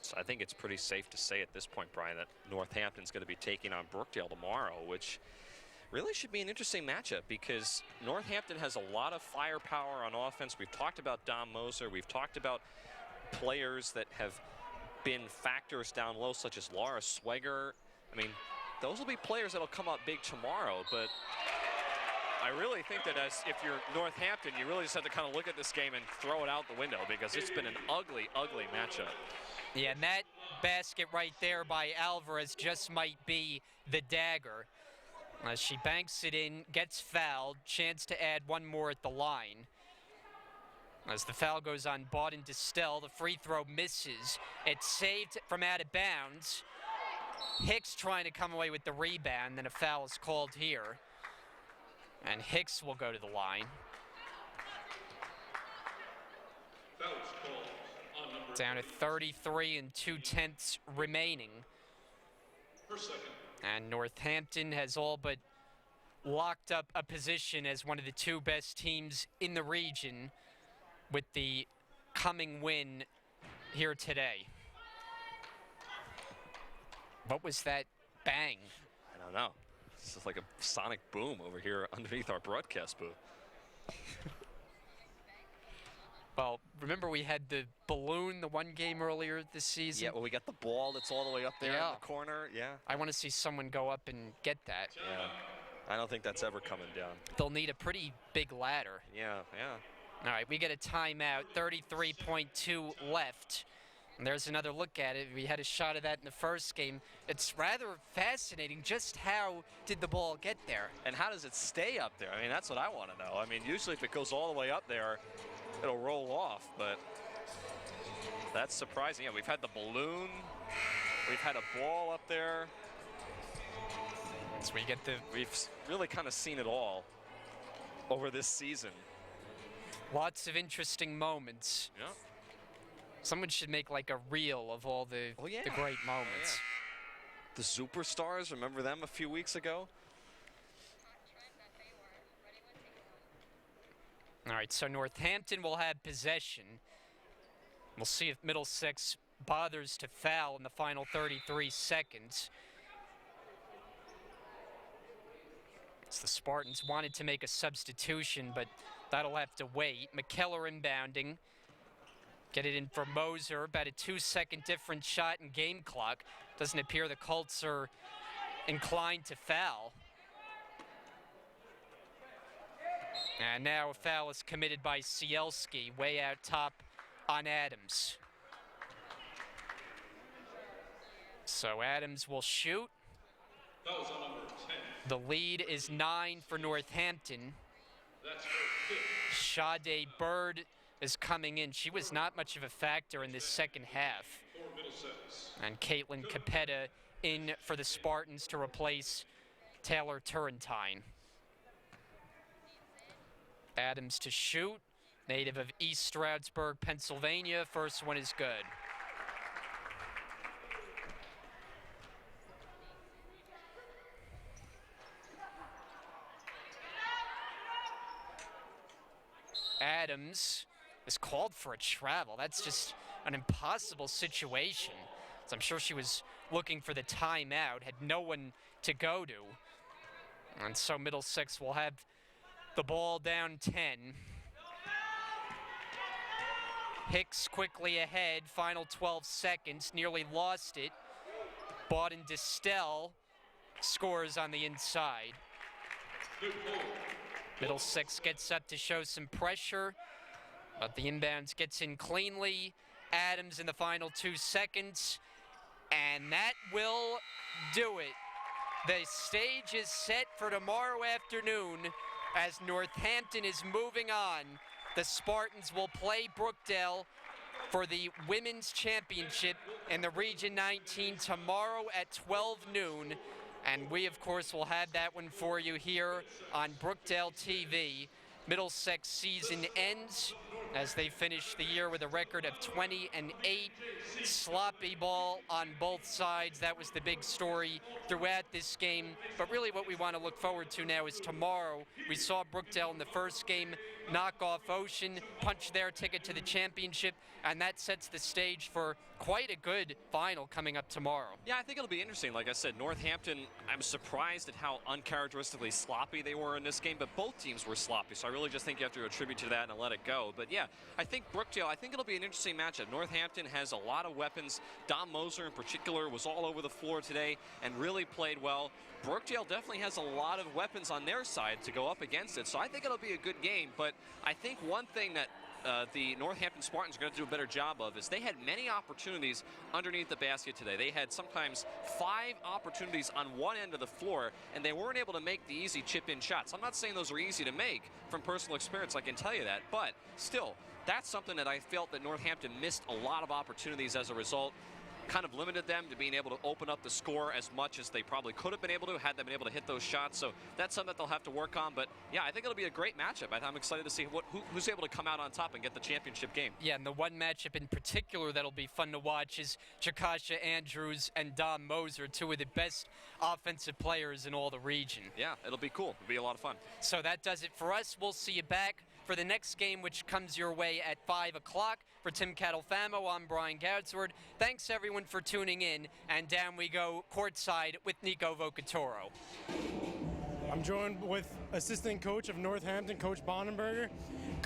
[SPEAKER 2] So I think it's pretty safe to say at this point, Brian, that Northampton's going to be taking on Brookdale tomorrow, which really should be an interesting matchup because Northampton has a lot of firepower on offense. We've talked about Dom Moser. We've talked about players that have been factors down low, such as Laura Sweger. I mean, those will be players that'll come up big tomorrow, but I really think that if you're Northampton, you really just have to kind of look at this game and throw it out the window because it's been an ugly, ugly matchup.
[SPEAKER 1] Yeah, and that basket right there by Alvarez just might be the dagger. As she banks it in, gets fouled, chance to add one more at the line. As the foul goes on Bawden-Distel, the free throw misses. It's saved from out of bounds. Hicks trying to come away with the rebound, then a foul is called here. And Hicks will go to the line. Down to 33 and 2/10 remaining. And Northampton has all but locked up a position as one of the two best teams in the region with the coming win here today. What was that bang?
[SPEAKER 2] I don't know. This is like a sonic boom over here underneath our broadcast booth.
[SPEAKER 1] Well, remember we had the balloon, the one game earlier this season?
[SPEAKER 2] Yeah, well, we got the ball that's all the way up there in the corner. Yeah.
[SPEAKER 1] I want to see someone go up and get that.
[SPEAKER 2] Yeah. I don't think that's ever coming down.
[SPEAKER 1] They'll need a pretty big ladder.
[SPEAKER 2] Yeah, yeah.
[SPEAKER 1] All right, we get a timeout, 33.2 left. And there's another look at it. We had a shot of that in the first game. It's rather fascinating just how did the ball get there.
[SPEAKER 2] And how does it stay up there? I mean, that's what I want to know. I mean, usually if it goes all the way up there, it'll roll off, but that's surprising. Yeah, we've had the balloon. We've had a ball up there.
[SPEAKER 1] So
[SPEAKER 2] we've really kind of seen it all over this season.
[SPEAKER 1] Lots of interesting moments.
[SPEAKER 2] Yeah.
[SPEAKER 1] Someone should make like a reel of all the great moments.
[SPEAKER 2] The Superstars, remember them a few weeks ago?
[SPEAKER 1] All right, so Northampton will have possession. We'll see if Middlesex bothers to foul in the final 33 seconds. So the Spartans wanted to make a substitution, but that'll have to wait. McKellar inbounding. Get it in for Moser. About a 2-second difference shot in game clock. Doesn't appear the Colts are inclined to foul. And now a foul is committed by Cielski, way out top on Adams. So Adams will shoot.
[SPEAKER 3] That was on number 10.
[SPEAKER 1] The lead is 9 for Northampton.
[SPEAKER 3] That's her fifth.
[SPEAKER 1] Sade Bird is coming in. She was not much of a factor in this second half.
[SPEAKER 3] For Middlesex.
[SPEAKER 1] And Caitlin Capetta in for the Spartans to replace Taylor Turrentine. Adams to shoot, native of East Stroudsburg, Pennsylvania. First one is good. Adams is called for a travel. That's just an impossible situation. So I'm sure she was looking for the timeout, had no one to go to. And so Middlesex will have the ball down 10. Hicks quickly ahead, final 12 seconds, nearly lost it. Bawden Distel scores on the inside. Middlesex gets up to show some pressure, but the inbounds gets in cleanly. Adams in the final 2 seconds, and that will do it. The stage is set for tomorrow afternoon as Northampton is moving on. The Spartans will play Brookdale for the Women's Championship in the Region 19 tomorrow at 12 noon. And we, of course, will have that one for you here on Brookdale TV. Middlesex season ends as they finish the year with a record of 20-8. Sloppy ball on both sides. That was the big story throughout this game. But really what we want to look forward to now is tomorrow. We saw Brookdale in the first game knock off Ocean, punch their ticket to the championship, and that sets the stage for quite a good final coming up tomorrow.
[SPEAKER 2] Yeah, I think it'll be interesting. Like I said, Northampton, I'm surprised at how uncharacteristically sloppy they were in this game, but both teams were sloppy, so I really just think you have to attribute to that and let it go. But yeah, I think Brookdale, I think it'll be an interesting matchup. Northampton has a lot of weapons. Dom Moser in particular was all over the floor today and really played well. Brookdale definitely has a lot of weapons on their side to go up against it, so I think it'll be a good game. But I think one thing that the Northampton Spartans are going to do a better job of is they had many opportunities underneath the basket today. They had sometimes 5 opportunities on one end of the floor, and they weren't able to make the easy chip-in shots. I'm not saying those are easy to make from personal experience, I can tell you that, but still, that's something that I felt that Northampton missed a lot of opportunities as a result. Kind of limited them to being able to open up the score as much as they probably could have been able to had they been able to hit those shots. So that's something that they'll have to work on. But yeah, I think it'll be a great matchup. I'm excited to see who's able to come out on top and get the championship game.
[SPEAKER 1] Yeah, and the one matchup in particular that'll be fun to watch is Jakasha Andrews and Dom Moser, 2 of the best offensive players in all the region.
[SPEAKER 2] Yeah, it'll be cool. It'll be a lot of fun.
[SPEAKER 1] So that does it for us. We'll see you back for the next game, which comes your way at 5 o'clock. For Tim Catalfamo, I'm Brian Goudsword. Thanks, everyone, for tuning in. And down we go courtside with Nico Vocatoro.
[SPEAKER 20] I'm joined with assistant coach of Northampton, Coach Bonenberger.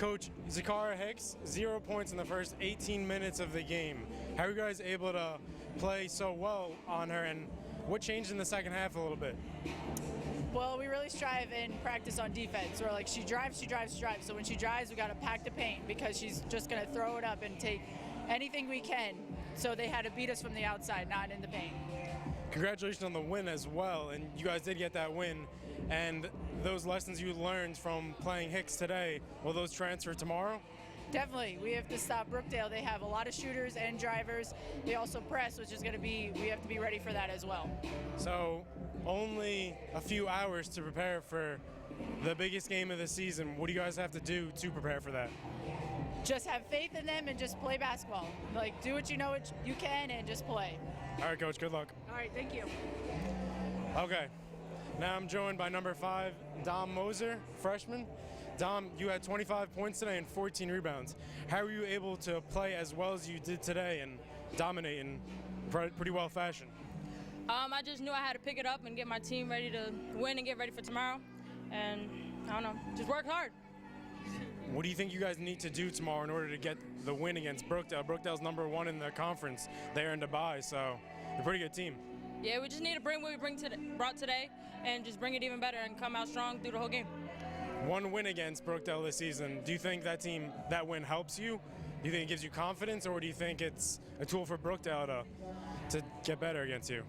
[SPEAKER 20] Coach, Zakara Hicks, 0 points in the first 18 minutes of the game. How are you guys able to play so well on her, and what changed in the second half a little bit?
[SPEAKER 9] Well, we really strive and practice on defense. We're like, she drives. So when she drives, we got to pack the paint because she's just going to throw it up and take anything we can. So they had to beat us from the outside, not in the paint.
[SPEAKER 20] Congratulations on the win as well, and you guys did get that win. And those lessons you learned from playing Hicks today, will those transfer tomorrow?
[SPEAKER 9] Definitely. We have to stop Brookdale. They have a lot of shooters and drivers. They also press, which is going to be, we have to be ready for that as well.
[SPEAKER 20] So only a few hours to prepare for the biggest game of the season. What do you guys have to do to prepare for that?
[SPEAKER 9] Just have faith in them and just play basketball. Like, do what you know you can and just play.
[SPEAKER 20] All right, Coach, good luck.
[SPEAKER 9] All right, thank you.
[SPEAKER 20] Okay, now I'm joined by number 5, Dom Moser, freshman. Dom, you had 25 points today and 14 rebounds. How were you able to play as well as you did today and dominate in pretty well fashion?
[SPEAKER 8] I just knew I had to pick it up and get my team ready to win and get ready for tomorrow. And I don't know, just work hard.
[SPEAKER 20] What do you think you guys need to do tomorrow in order to get the win against Brookdale? Brookdale's #1 in the conference there in Dubai, so they're a pretty good team.
[SPEAKER 8] Yeah, we just need to bring what we brought today and just bring it even better and come out strong through the whole game.
[SPEAKER 20] One win against Brookdale this season. Do you think that win helps you? Do you think it gives you confidence, or do you think it's a tool for Brookdale to get better against you?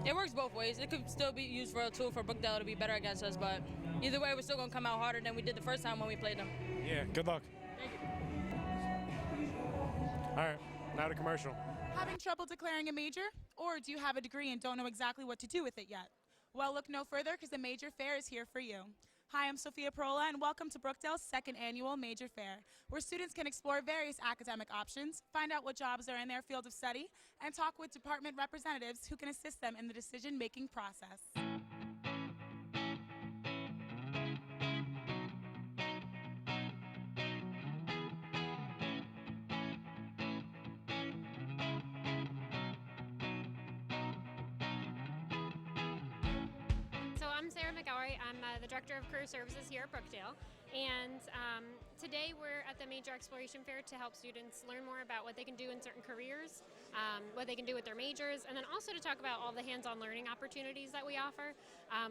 [SPEAKER 8] It works both ways. It could still be used for a tool for Brookdale to be better against us, but either way, we're still going to come out harder than we did the first time when we played them.
[SPEAKER 20] Yeah, good luck.
[SPEAKER 8] Thank you.
[SPEAKER 20] All right, now to commercial.
[SPEAKER 16] Having trouble declaring a major? Or do you have a degree and don't know exactly what to do with it yet? Well, look no further because the Major Fair is here for you. Hi, I'm Sophia Perola, and welcome to Brookdale's 2nd annual Major Fair, where students can explore various academic options, find out what jobs are in their field of study, and talk with department representatives who can assist them in the decision-making process.
[SPEAKER 11] I'm the Director of Career Services here at Brookdale, and today we're at the Major Exploration Fair to help students learn more about what they can do in certain careers, what they can do with their majors, and then also to talk about all the hands-on learning opportunities that we offer.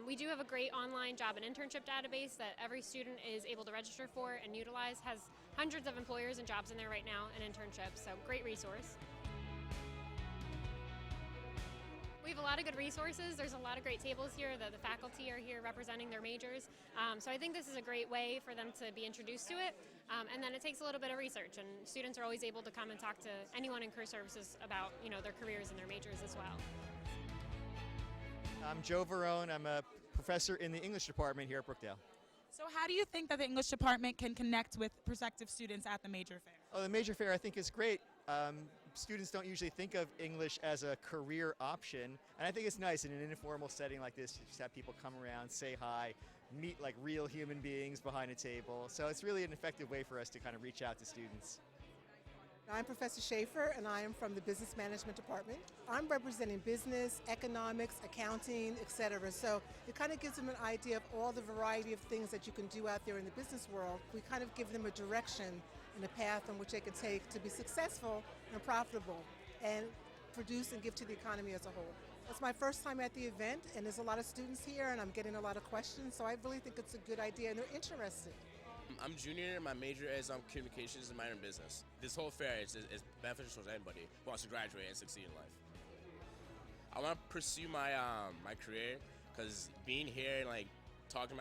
[SPEAKER 11] We do have a great online job and internship database that every student is able to register for and utilize. Has hundreds of employers and jobs in there right now and internships, so great resource. We have a lot of good resources. There's a lot of great tables here. The faculty are here representing their majors. So I think this is a great way for them to be introduced to it. And then it takes a little bit of research, and students are always able to come and talk to anyone in career services about their careers and their majors as well.
[SPEAKER 13] I'm Joe Verone. I'm a professor in the English department here at Brookdale.
[SPEAKER 16] So how do you think that the English department can connect with prospective students at the Major Fair?
[SPEAKER 13] Oh, the Major Fair I think is great. Students don't usually think of English as a career option, and I think it's nice in an informal setting like this to just have people come around, say hi, meet like real human beings behind a table. So it's really an effective way for us to kind of reach out to students.
[SPEAKER 14] I'm Professor Schaefer, and I am from the Business Management Department. I'm representing business, economics, accounting, etc. So it kind of gives them an idea of all the variety of things that you can do out there in the business world. We kind of give them a direction and a path on which they can take to be successful and profitable and produce and give to the economy as a whole. It's my first time at the event, and there's a lot of students here, and I'm getting a lot of questions, so I really think it's a good idea, and they're interested.
[SPEAKER 15] I'm junior, my major is communications and minor in business. This whole fair is beneficial to anybody who wants to graduate and succeed in life. I want to pursue my my career, because being here and talking to my